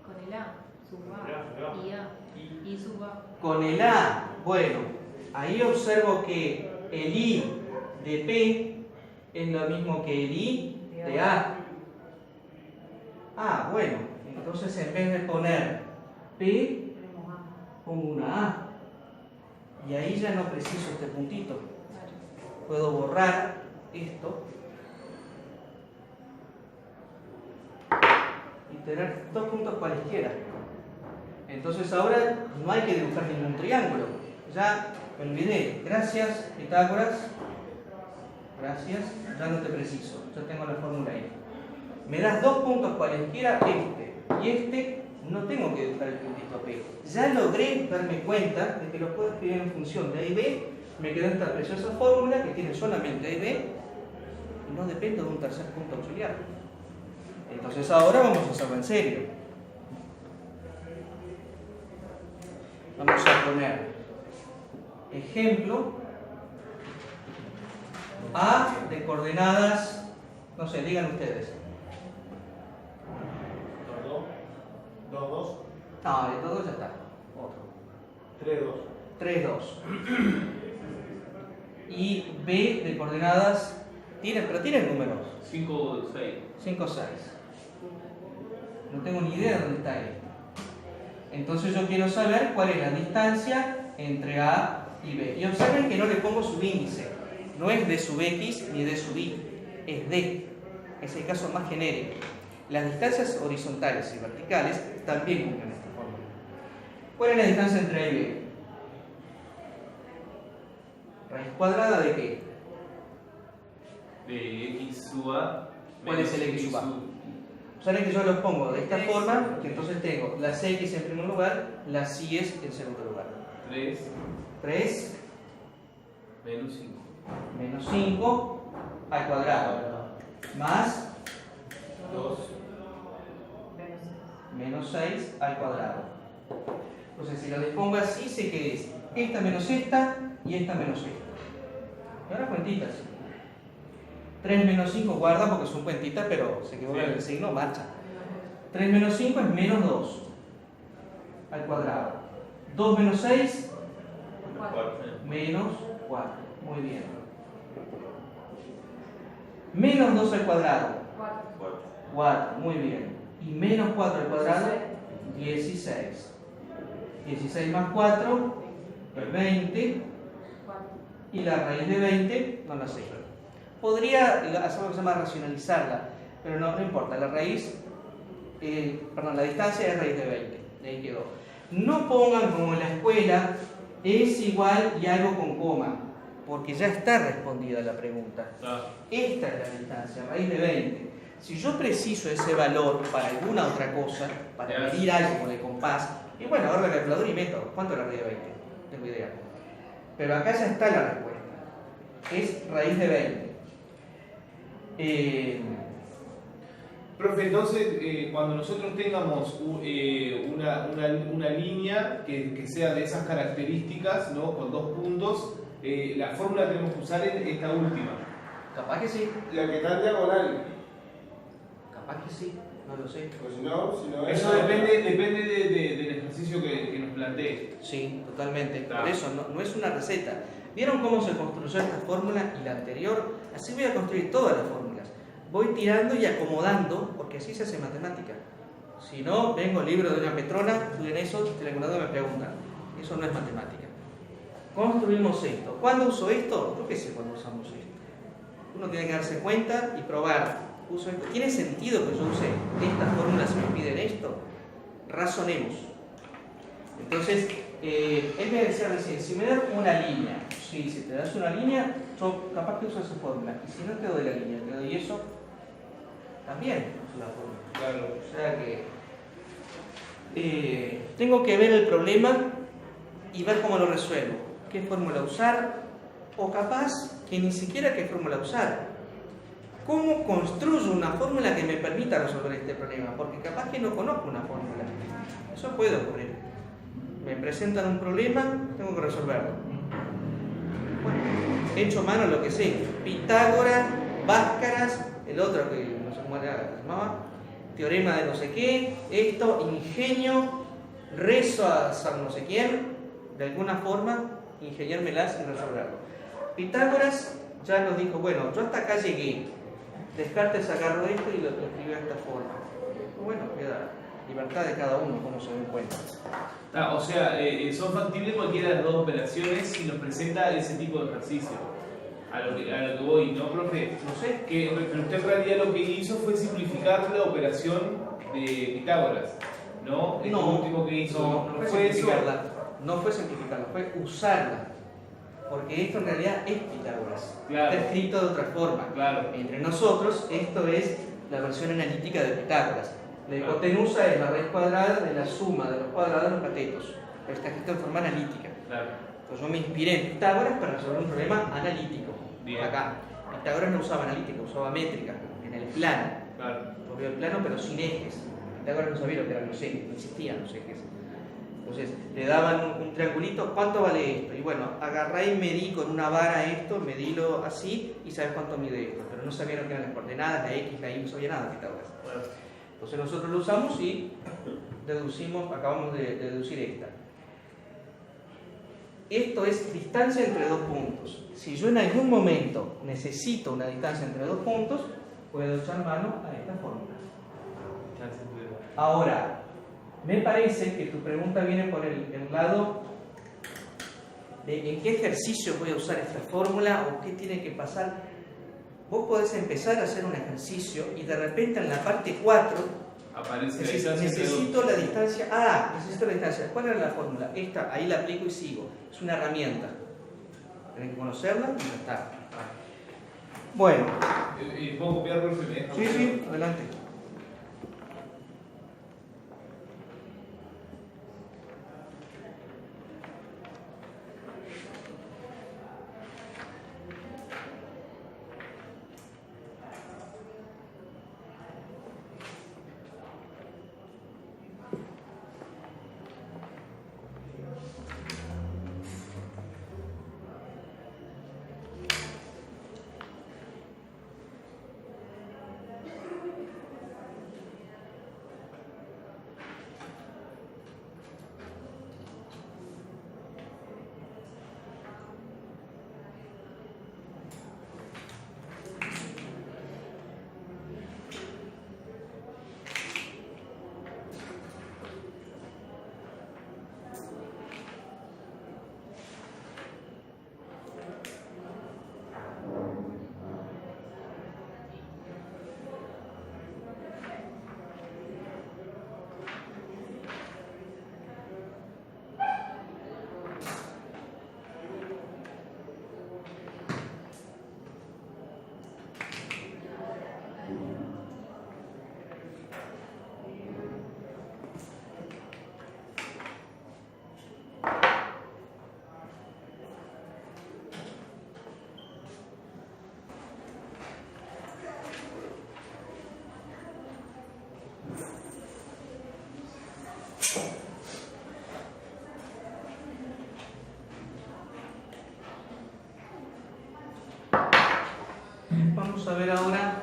Con el A, sub A, y A, y sub A. Con el A, bueno, ahí observo que el I de P es lo mismo que el I de A. Ah, bueno, entonces en vez de poner P, pongo una A. Y ahí ya no preciso este puntito. Puedo borrar esto y tener 2 puntos para la izquierda. Entonces ahora no hay que dibujar ningún triángulo. Ya me olvidé. Gracias, Pitágoras. Gracias. Ya no te preciso. Ya tengo la fórmula ahí. Me das 2 puntos para la izquierda, este y este. No tengo que dibujar el puntito P. Ya logré darme cuenta de que lo puedo escribir en función de A y B. Me quedó esta preciosa fórmula que tiene solamente A y B y no depende de un tercer punto auxiliar. Entonces ahora vamos a hacerlo en serio. Vamos a poner ejemplo A de coordenadas, no sé, digan ustedes. 2, 2, No, de todo ya está. Otro. 3, 2. 3, 2. Y B de coordenadas, pero tienen números. 5, 6. 5, 6. No tengo ni idea de dónde está E. Entonces yo quiero saber cuál es la distancia entre A y B. Y observen que no le pongo subíndice. No es D sub X ni D sub Y. Es D. Es el caso más genérico. Las distancias horizontales y verticales también cumplen esta fórmula. ¿Cuál es la distancia entre A y B? ¿Raíz cuadrada de qué? De X sub A. ¿Cuál es el X sub A? Saben que yo los pongo de esta forma, que entonces tengo las X en primer lugar, las Y en segundo lugar. 3 3 menos 5. menos 5 al cuadrado, más 2 menos 6 al cuadrado. Entonces si lo dispongo así, sé que es esta menos esta y esta menos esta. Y ahora cuentitas. 3 menos 5 guarda porque son cuentitas, pero se equivoca en el signo, marcha. 3 menos 5 es menos 2 al cuadrado. 2 menos 6, 4. menos 4. Muy bien. Menos 2 al cuadrado, 4. Muy bien. Y menos 4 al cuadrado, 16. 16 más 4 es 20. Y la raíz de 20 no la sé. Podría hacer lo que se llama racionalizarla, pero no importa. La raíz, la distancia es raíz de 20. De ahí quedó. No pongan como en la escuela es igual y algo con coma, porque ya está respondida la pregunta. Esta es la distancia, raíz de 20. Si yo preciso ese valor para alguna otra cosa, para medir algo con el compás, y bueno, ahora la calculadora y meto, ¿cuánto es la raíz de 20? No tengo idea. Pero acá ya está la respuesta. Es raíz de 20. Profe, entonces cuando nosotros tengamos una línea que sea de esas características, ¿no? Con 2 puntos, la fórmula tenemos que usar en esta última. Capaz que sí, La que está en diagonal. capaz que sí, no lo sé. Pues si no es. Eso depende del ejercicio que nos plantee. Sí, totalmente. Está. Por eso no es una receta. ¿Vieron cómo se construyó esta fórmula y la anterior? Así voy a construir todas las fórmulas. Voy tirando y acomodando, porque así se hace matemática. Si no, vengo al libro de una Petrona, estudian eso, el alumnado me pregunta. Eso no es matemática. Construimos esto. ¿Cuándo uso esto? Yo qué sé cuándo usamos esto. Uno tiene que darse cuenta y probar. Uso esto. ¿Tiene sentido que yo use estas fórmulas si me piden esto? Razonemos. Entonces, él me decía recién, si me dan una línea, sí, si te das una línea, yo capaz que uso esa fórmula. Y si no te doy la línea, te doy eso, también uso la fórmula. Claro. O sea que tengo que ver el problema y ver cómo lo resuelvo. ¿Qué fórmula usar? O capaz que ni siquiera qué fórmula usar. ¿Cómo construyo una fórmula que me permita resolver este problema? Porque capaz que no conozco una fórmula. Eso puede ocurrir. Me presentan un problema, tengo que resolverlo. Bueno, he hecho mano lo que sé. Pitágoras, Báscaras, el otro que no sé cómo era, se llamaba, teorema de no sé qué, esto, ingenio, rezo a San no sé quién, de alguna forma, ingeniármelas y resolverlo. Pitágoras ya nos dijo, bueno, yo hasta acá llegué. Descartes agarró esto y lo escribió de esta forma. Bueno, queda libertad de cada uno, como se den cuenta. O sea, son factibles cualquiera de las dos operaciones si nos presenta ese tipo de ejercicio. A lo que voy, ¿no, profe? No sé. Pero usted en realidad lo que hizo fue simplificar la operación de Pitágoras, ¿no? Este último que hizo. No fue simplificarla. No fue simplificarla, fue usarla. Porque esto en realidad es Pitágoras. Claro. Está escrito de otra forma. Claro. Entre nosotros, esto es la versión analítica de Pitágoras. La hipotenusa es la raíz cuadrada de la suma de los cuadrados de los catetos. Pero está escrito en forma analítica. Claro. Entonces yo me inspiré en Pitágoras para resolver un problema analítico. Bien. Acá. Pitágoras no usaba analítica, usaba métrica, en el plano. Claro. Propio del plano, pero sin ejes. Pitágoras no sabía lo que eran los ejes, no existían los ejes. Entonces le daban un triangulito, ¿cuánto vale esto? Y bueno, agarré y medí con una vara esto, medílo así y sabes cuánto mide esto. Pero no sabía lo que eran las coordenadas, la X, la Y, no sabía nada de Pitágoras. Entonces nosotros lo usamos y acabamos de deducir esta. Esto es distancia entre dos puntos. Si yo en algún momento necesito una distancia entre dos puntos, puedo echar mano a esta fórmula. Ahora, me parece que tu pregunta viene por el lado de en qué ejercicio voy a usar esta fórmula o qué tiene que pasar. Vos podés empezar a hacer un ejercicio y de repente en la parte 4 aparece necesito la distancia. Necesito la distancia. ¿Cuál era la fórmula? Esta, ahí la aplico y sigo. Es una herramienta. Tenés que conocerla y ya está. Bueno. ¿Puedo copiar, profe? Sí, adelante. Vamos a ver ahora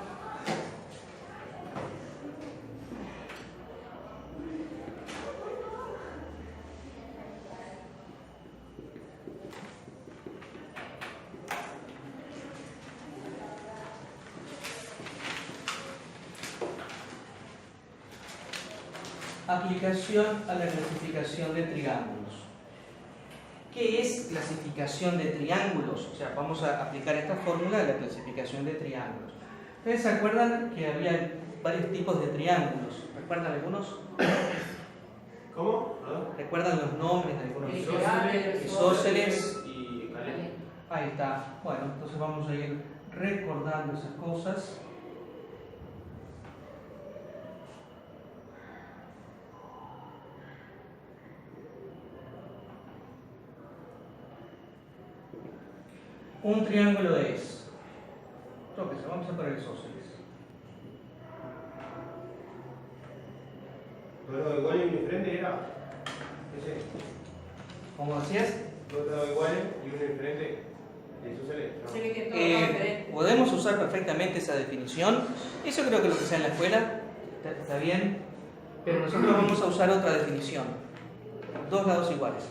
aplicación a la clasificación de triángulos. ¿Qué es clasificación de triángulos? O sea, vamos a aplicar esta fórmula de la clasificación de triángulos. ¿Ustedes se acuerdan que había varios tipos de triángulos? ¿Recuerdan algunos? ¿Cómo? ¿Perdón? ¿Recuerdan los nombres de algunos? Isósceles y Calais. Ahí está. Bueno, entonces vamos a ir recordando esas cosas. un triángulo es, vamos a poner isósceles. Dos lados iguales y uno diferente era. Ese. ¿Cómo decías? Dos lados iguales y uno diferente. Eso se lee. Se ve que todo es diferente. Podemos usar perfectamente esa definición. Eso creo que lo que sea en la escuela está bien, pero nosotros vamos a usar otra definición. Dos lados iguales.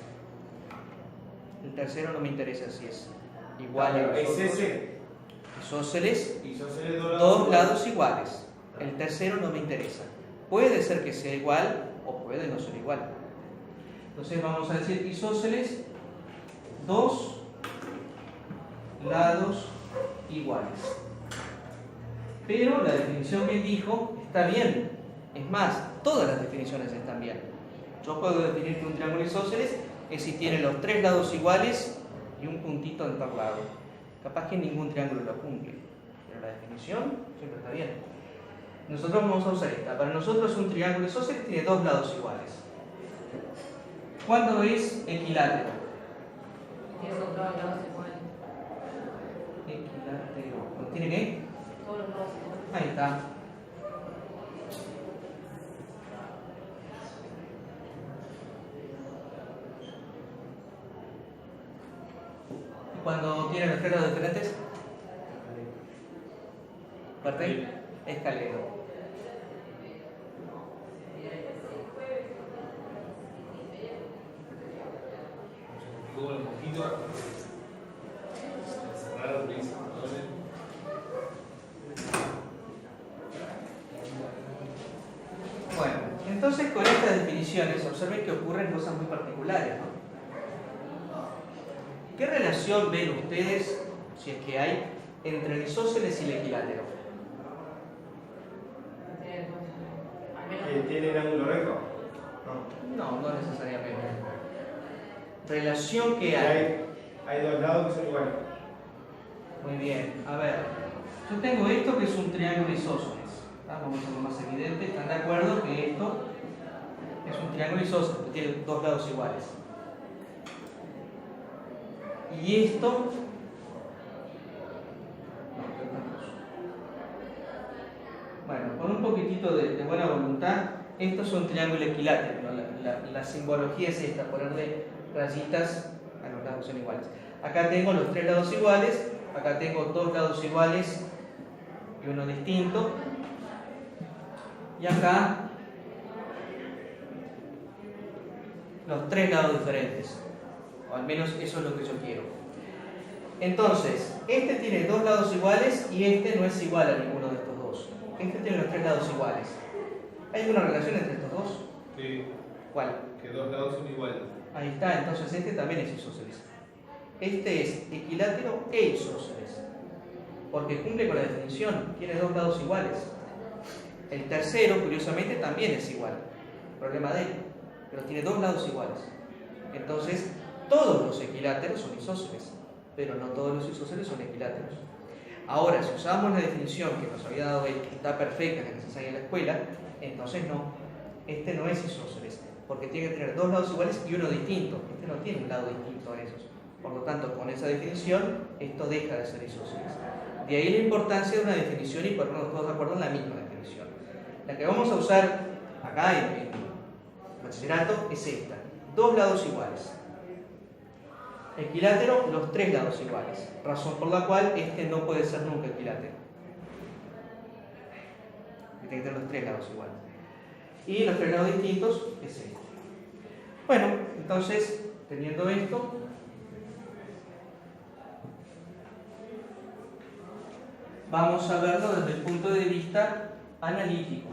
El tercero no me interesa si es igual a Es ese. isósceles, Isósceles dos lados iguales. El tercero no me interesa. Puede ser que sea igual o puede no ser igual. Entonces vamos a decir isósceles, dos lados iguales. Pero la definición que él dijo está bien. Es más, todas las definiciones están bien. Yo puedo definir que un triángulo isósceles es si tiene los tres lados iguales y un puntito en tal lado. Capaz que ningún triángulo lo cumple, pero la definición siempre está bien. Nosotros vamos a usar esta. Para nosotros un triángulo isósceles tiene dos lados iguales. ¿Cuándo es equilátero? Tiene esos dos lados iguales. Equilátero. ¿Tiene qué? Todos los lados iguales. Ahí está. ¿Y cuando tiene los tres lados diferentes? ¿Parte? Escalero. Con el mosquito. Cerrar, utilizar botones. Bueno, entonces con estas definiciones observen que ocurren cosas muy particulares, ¿no? ¿Qué relación ven ustedes, si es que hay, entre el isósceles y el equilátero? Al menos. ¿Tiene el ángulo recto? No, no necesariamente. Relación que hay. Hay dos lados que son iguales. Muy bien, a ver. Yo tengo esto que es un triángulo isósceles. Vamos a hacerlo más evidente. ¿Están de acuerdo que esto es un triángulo isósceles que tiene dos lados iguales? Y esto. Bueno, con un poquitito de buena voluntad, esto es un triángulo equilátero, ¿no? La simbología es esta, ponerle rayitas a los lados son iguales. Acá tengo los tres lados iguales, acá tengo dos lados iguales y uno distinto. Y acá los tres lados diferentes. O al menos eso es lo que yo quiero. Entonces, este tiene dos lados iguales y este no es igual a ninguno de estos dos. Este tiene los tres lados iguales. ¿Hay alguna relación entre estos dos? Sí, ¿Cuál? que dos lados son iguales. Ahí está, entonces este también es isósceles. Este es equilátero e isósceles. Porque cumple con la definición, tiene dos lados iguales. El tercero, curiosamente, también es igual. Problema de él, pero tiene dos lados iguales. Entonces, todos los equiláteros son isósceles, pero no todos los isósceles son equiláteros. Ahora, si usamos la definición que nos había dado él, que está perfecta, que necesaria en la escuela, entonces no. Este no es isósceles, porque tiene que tener dos lados iguales y uno distinto. Este no tiene un lado distinto a esos. Por lo tanto, con esa definición, esto deja de ser isósceles. De ahí la importancia de una definición y ponernos todos de acuerdo en la misma definición. La que vamos a usar acá en bachillerato es esta. Dos lados iguales. Equilátero, los tres lados iguales. Razón por la cual este no puede ser nunca equilátero. Tiene que tener los tres lados iguales. Y los tres lados distintos es este. Bueno, entonces, teniendo esto, vamos a verlo desde el punto de vista analítico.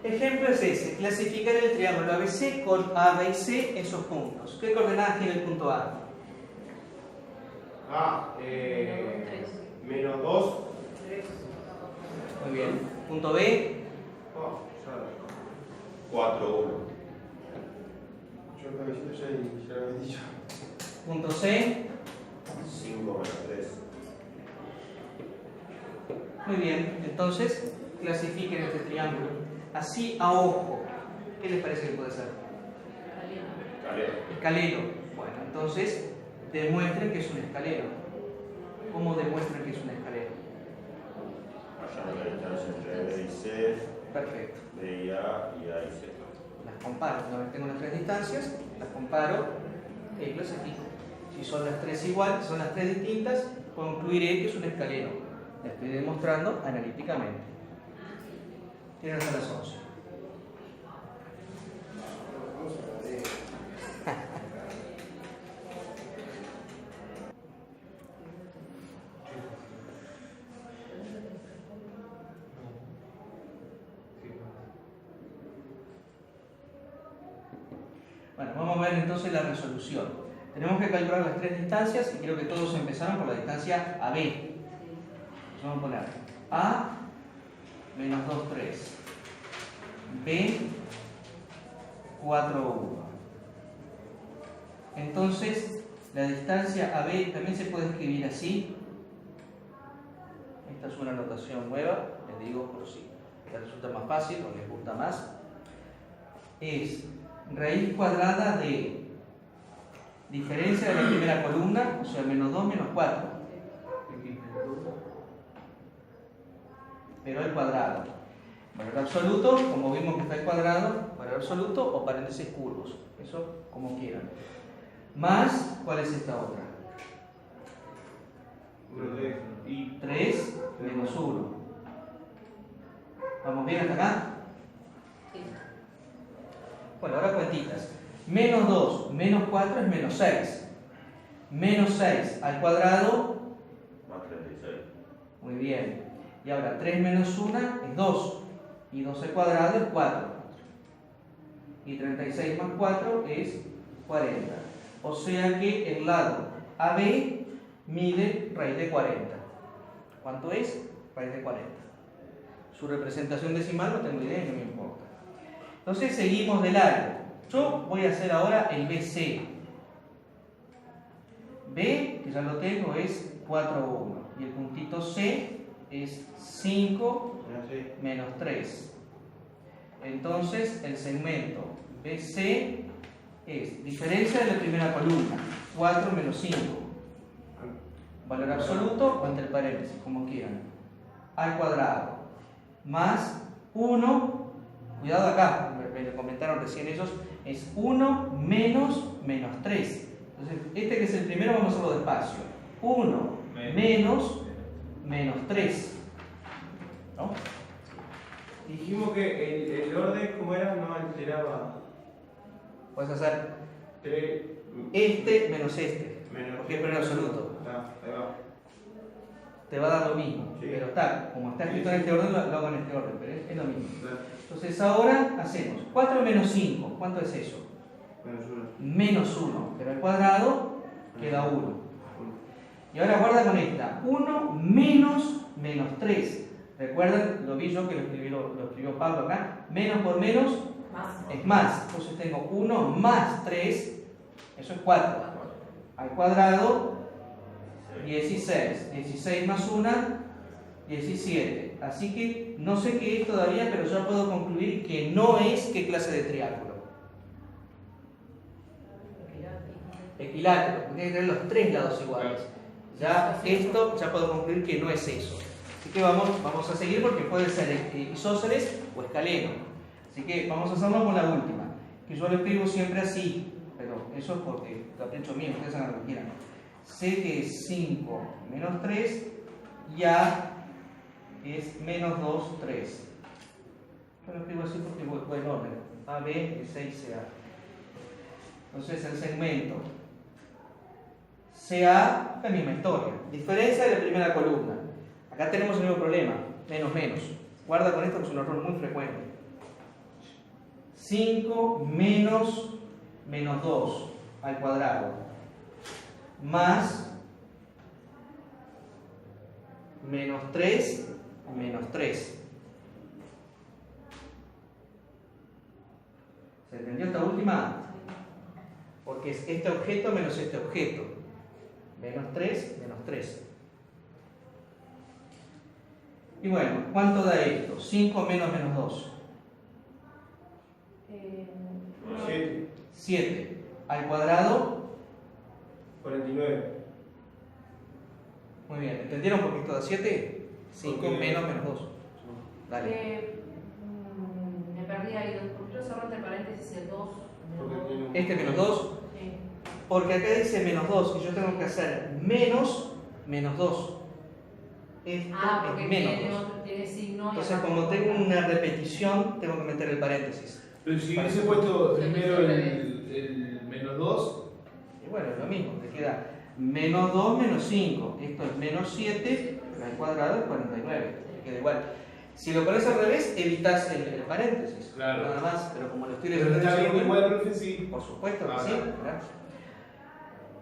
ejemplo es ese, clasificar el triángulo ABC con A, B y C en sus puntos. ¿Qué coordenadas tiene el punto A? Menos 2. Muy bien. Punto B. 4, 1. Yo creo que ya lo había dicho. Punto C. 5 menos 3. Muy bien. Entonces, clasifiquen este triángulo. Así a ojo. ¿Qué les parece que puede ser? Escalera. Escalero. Bueno, entonces, demuestren que es un escalero. ¿Cómo demuestran que es un escalero? Hallando la distancia entre B y C, Perfecto. B y A y C. Las comparo. Una vez tengo las tres distancias, las comparo y clasifico. Si son las tres iguales, si son las tres distintas, concluiré que es un escalero. La estoy demostrando analíticamente. Tienen hasta las 11. Bueno, vamos a ver entonces la resolución. Tenemos que calcular las tres distancias y creo que todos empezaron por la distancia AB. Entonces vamos a poner A menos 2, 3. B 4, 1. Entonces, la distancia AB también se puede escribir así. Esta es una notación nueva, les digo por si les resulta más fácil o les gusta más. Es raíz cuadrada de diferencia de la primera columna, o sea, menos 2 menos 4. Pero al cuadrado. Valor absoluto, como vimos que está al cuadrado, valor absoluto o paréntesis curvos. Eso como quieran. Más, ¿cuál es esta otra? 3 menos 1. ¿Vamos bien hasta acá? Sí. Bueno, ahora cuentitas. Menos 2 menos 4 es menos 6. Menos 6 al cuadrado. Más 36. Muy bien. Y ahora 3 menos 1 es 2. Y 2 al cuadrado es 4. Y 36 más 4 es 40. O sea que el lado AB mide raíz de 40. ¿Cuánto es? Raíz de 40. Su representación decimal no tengo idea y no me importa. Entonces seguimos de largo. Yo voy a hacer ahora el BC. B, que ya lo tengo, es 4, 1. Y el puntito C es 5 menos 3. Entonces el segmento BC es diferencia de la primera columna, 4 menos 5. Valor absoluto o entre paréntesis, como quieran. Al cuadrado. Más 1, cuidado acá, me lo comentaron recién ellos, es 1 menos 3. Entonces, este que es el primero, vamos a hacerlo despacio. 1 menos 3. ¿No? Dijimos que el orden, como era, no alteraba. Puedes hacer 3 este menos este, menos. porque es primero absoluto. Ahí va. Te va a dar lo mismo, Sí. pero está, como está escrito en este orden, lo hago en este orden, pero es lo mismo. Claro. Entonces ahora hacemos 4 menos 5, ¿cuánto es eso? Menos 1, pero al cuadrado queda 1. Y ahora guarda con esta, 1 menos 3. ¿Recuerdan? Lo vi yo que lo escribió Pablo acá. Menos por menos es más. Entonces tengo 1 más 3, eso es 4. Al cuadrado, 16. 16 más 1, 17. Así que no sé qué es todavía, pero ya puedo concluir que no es qué clase de triángulo. Equilátero, tiene que tener los tres lados iguales. Ya esto, ya puedo concluir que no es eso. Así que vamos a seguir porque puede ser isósceles o escaleno. Así que vamos a hacerlo con la última, que yo lo escribo siempre así, pero eso es porque capricho mío, ustedes hagan lo que quieran. C que es 5 menos 3 y A es menos 2, 3. Yo lo escribo así porque voy en orden. AB es 6CA. Entonces el segmento CA, la misma historia. Diferencia de la primera columna. Acá tenemos el mismo problema, menos. Guarda con esto que es un error muy frecuente. 5 menos menos 2 al cuadrado más menos 3 menos 3. ¿Se entendió esta última? Porque es este objeto menos este objeto. Menos 3 menos 3. Y bueno, ¿cuánto da esto? 5 menos menos 2. 7. 7 al cuadrado. 49. Muy bien, ¿entendieron por qué esto da 7? 5 Porque- menos menos 2. Dale. Me perdí ahí. ¿Por qué lo cerró entre paréntesis el 2? Porque tiene un- Este menos 2. Sí. Porque acá dice menos 2 y yo tengo que hacer menos menos 2. Esto Porque es menos tiene, 2. tiene signo. y Entonces, acá como no. tengo una repetición, tengo que meter el paréntesis. Pero si hubiese puesto Yo primero pensé al el menos 2, Y bueno, es lo mismo, te queda menos 2 menos 5. Esto es menos 7 al cuadrado es 49. Te queda igual. Si lo pones al revés, evitas el paréntesis. Claro. Nada más, pero como lo estoy pero leyendo en está ese bien orden, igual, profe, sí. por supuesto que Ah, sí. claro. ¿verdad?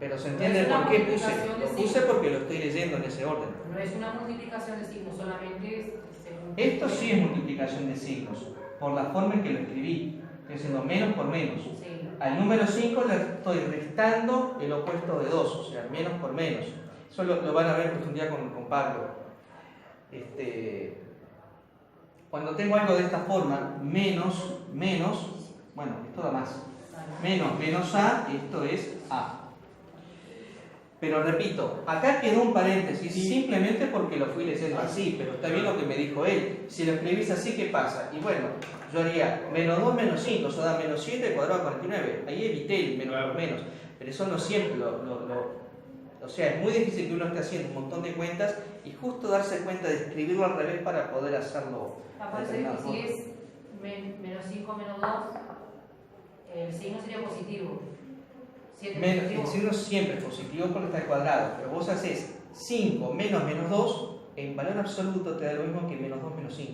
Pero se entiende Es una por qué puse. multiplicación de Lo puse signos. porque lo estoy leyendo en ese orden. No es una multiplicación de signos, solamente es según. Esto sí es multiplicación de signos, por la forma en que lo escribí. Estoy haciendo menos por menos. Sí. Al número 5 le estoy restando el opuesto de 2, o sea, menos por menos. Eso lo van a ver en profundidad con Pablo. Cuando tengo algo de esta forma, menos, bueno, esto da más. Menos, menos A, esto es A. Pero repito, acá quedó un paréntesis simplemente porque lo fui leyendo así, pero está bien lo que me dijo él. Si lo escribís así, ¿qué pasa? Y bueno, yo haría menos 2 menos 5, eso da menos 7 cuadrado a 49. Ahí evité el menos por menos, pero eso no siempre o sea, es muy difícil que uno esté haciendo un montón de cuentas y justo darse cuenta de escribirlo al revés para poder hacerlo. Capaz de que si es menos 5 menos 2, el signo sería positivo. 7 Menos, positivo. el signo siempre es positivo porque está al cuadrado, pero vos haces 5 menos menos 2, en valor absoluto te da lo mismo que menos 2 menos 5.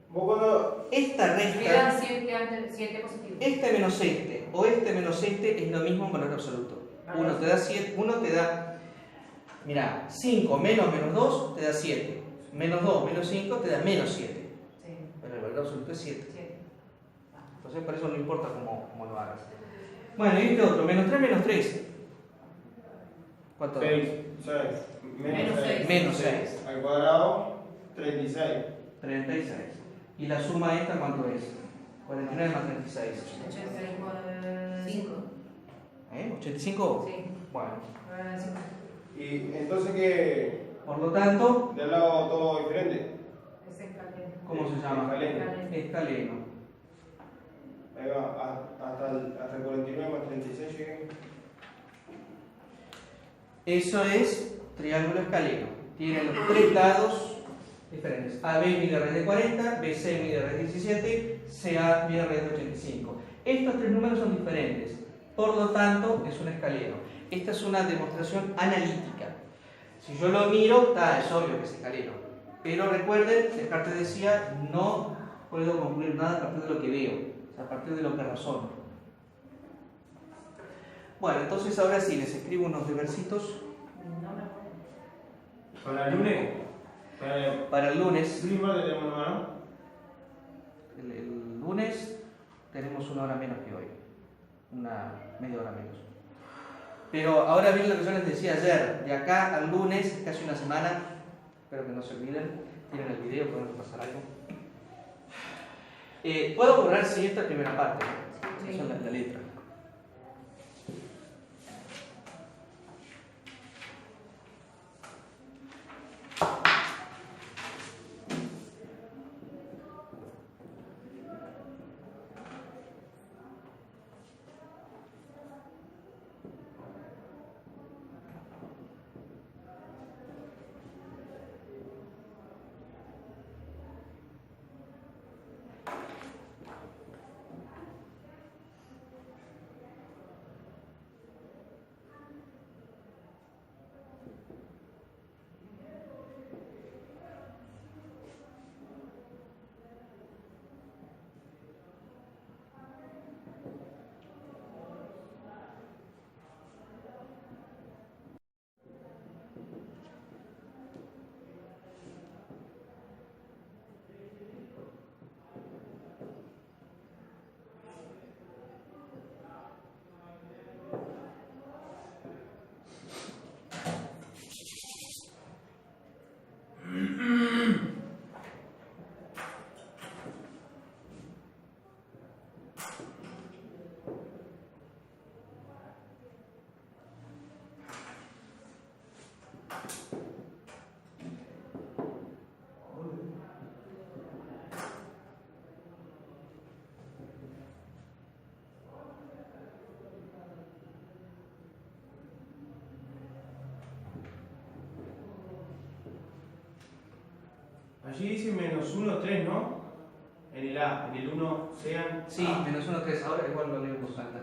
Vos cuando. Esta Quedan resta, 7 positivos. este menos este o este menos este es lo mismo en valor absoluto. Uno te da 7, uno te da, mira, 5 menos menos 2 te da 7, menos 2 menos 5 te da menos 7, Sí, pero el valor absoluto es 7. 7. Entonces por eso no importa cómo lo hagas. Bueno, y este otro, menos 3 menos 3. ¿Cuánto da? 6. Menos 6. Menos 6. Al cuadrado, 36. 36. ¿Y la suma esta cuánto es? 49 más 36. 5. ¿85? Sí. Bueno, Y entonces que. por lo tanto, Del lado todo diferente. Es escalera. ¿cómo se llama? Escaleno. Escaleno. Ahí va, hasta el 49 más 36 llegué. Eso es triángulo escaleno. Tiene los tres lados diferentes. AB mide raíz de 40, BC mide raíz de 17, CA mide raíz de 85. Estos tres números son diferentes. Por lo tanto, es un escaleno. Esta es una demostración analítica. Si yo lo miro, es obvio que es escaleno. Pero recuerden, Descartes decía, no puedo concluir nada a partir de lo que veo, o sea, a partir de lo que razono. Bueno, entonces ahora sí, les escribo unos debercitos No me acuerdo. Para el lunes. para el lunes. ¿Qué importe tenemos en mano? El lunes tenemos una hora menos que hoy, una media hora menos. Pero ahora bien lo que yo les decía ayer, de acá al lunes, casi una semana, espero que no se olviden, tienen el video, pueden pasar algo. Puedo borrar si esta primera parte, Sí. esa es la letra. Allí dice -1, 3, ¿no? En el A, en el 1 sean. Sí, A. -1, 3. Ahora igual lo leo en voz alta.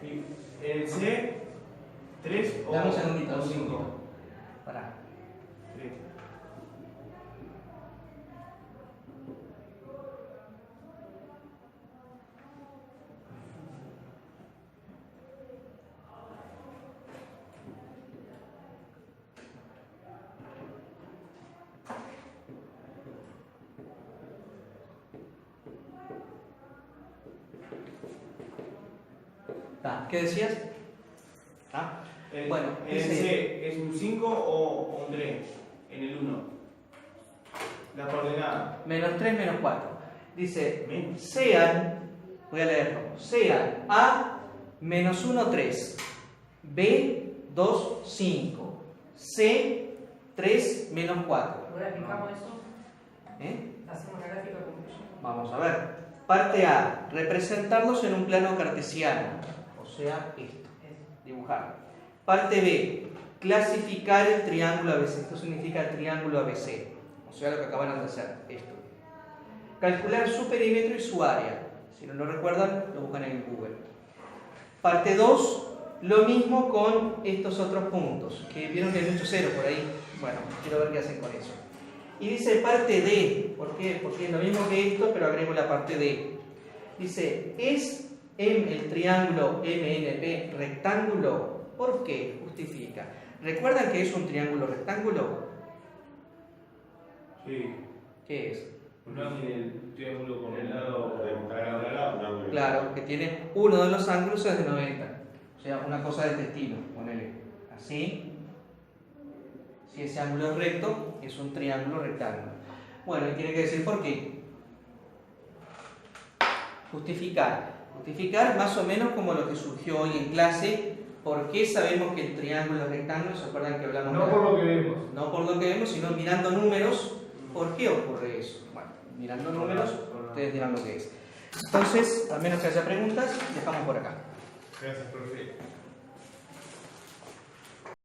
Y en el C, 3 o Dame un segundito, o un 5. segundito. Pará. 3. ¿Qué decías? Ah, bueno, En el C, ¿es un 5 o un 3? En el 1. La coordenada. -3, -4. Dice, Menos. sean, voy a leerlo, sean A -1, 3, B 2, 5, C 3, -4. ¿Graficamos eso? ¿Eh? ¿Hacemos una gráfica como eso? Vamos a ver. Parte A, representarlos en un plano cartesiano, o sea, esto, dibujar. Parte B, clasificar el triángulo ABC, esto significa el triángulo ABC, o sea, lo que acaban de hacer, esto. Calcular su perímetro y su área, si no lo recuerdan, lo buscan en Google. Parte 2, lo mismo con estos otros puntos, que vieron que hay muchos ceros por ahí, bueno, quiero ver qué hacen con eso. Y dice parte D, ¿por qué? Porque es lo mismo que esto, pero agrego la parte D. Dice, ¿es el triángulo MNP rectángulo? ¿Por qué? Justifica. ¿Recuerdan que es un triángulo rectángulo? Sí. ¿Qué es? No es el triángulo con El lado de un ángulo. Claro, que tiene uno de los ángulos es de 90. O sea, una cosa de este estilo, ponele así. Si ese ángulo es recto, es un triángulo rectángulo. Bueno, y tiene que decir por qué. Justificar. Justificar más o menos como lo que surgió hoy en clase. ¿Por qué sabemos que el triángulo es rectángulo? ¿Se acuerdan que hablamos No de por lo que vemos. No por lo que vemos, sino mirando números. ¿Por qué ocurre eso? Bueno, mirando números, ustedes dirán lo que es. Entonces, a menos que haya preguntas, dejamos por acá. Gracias, profe.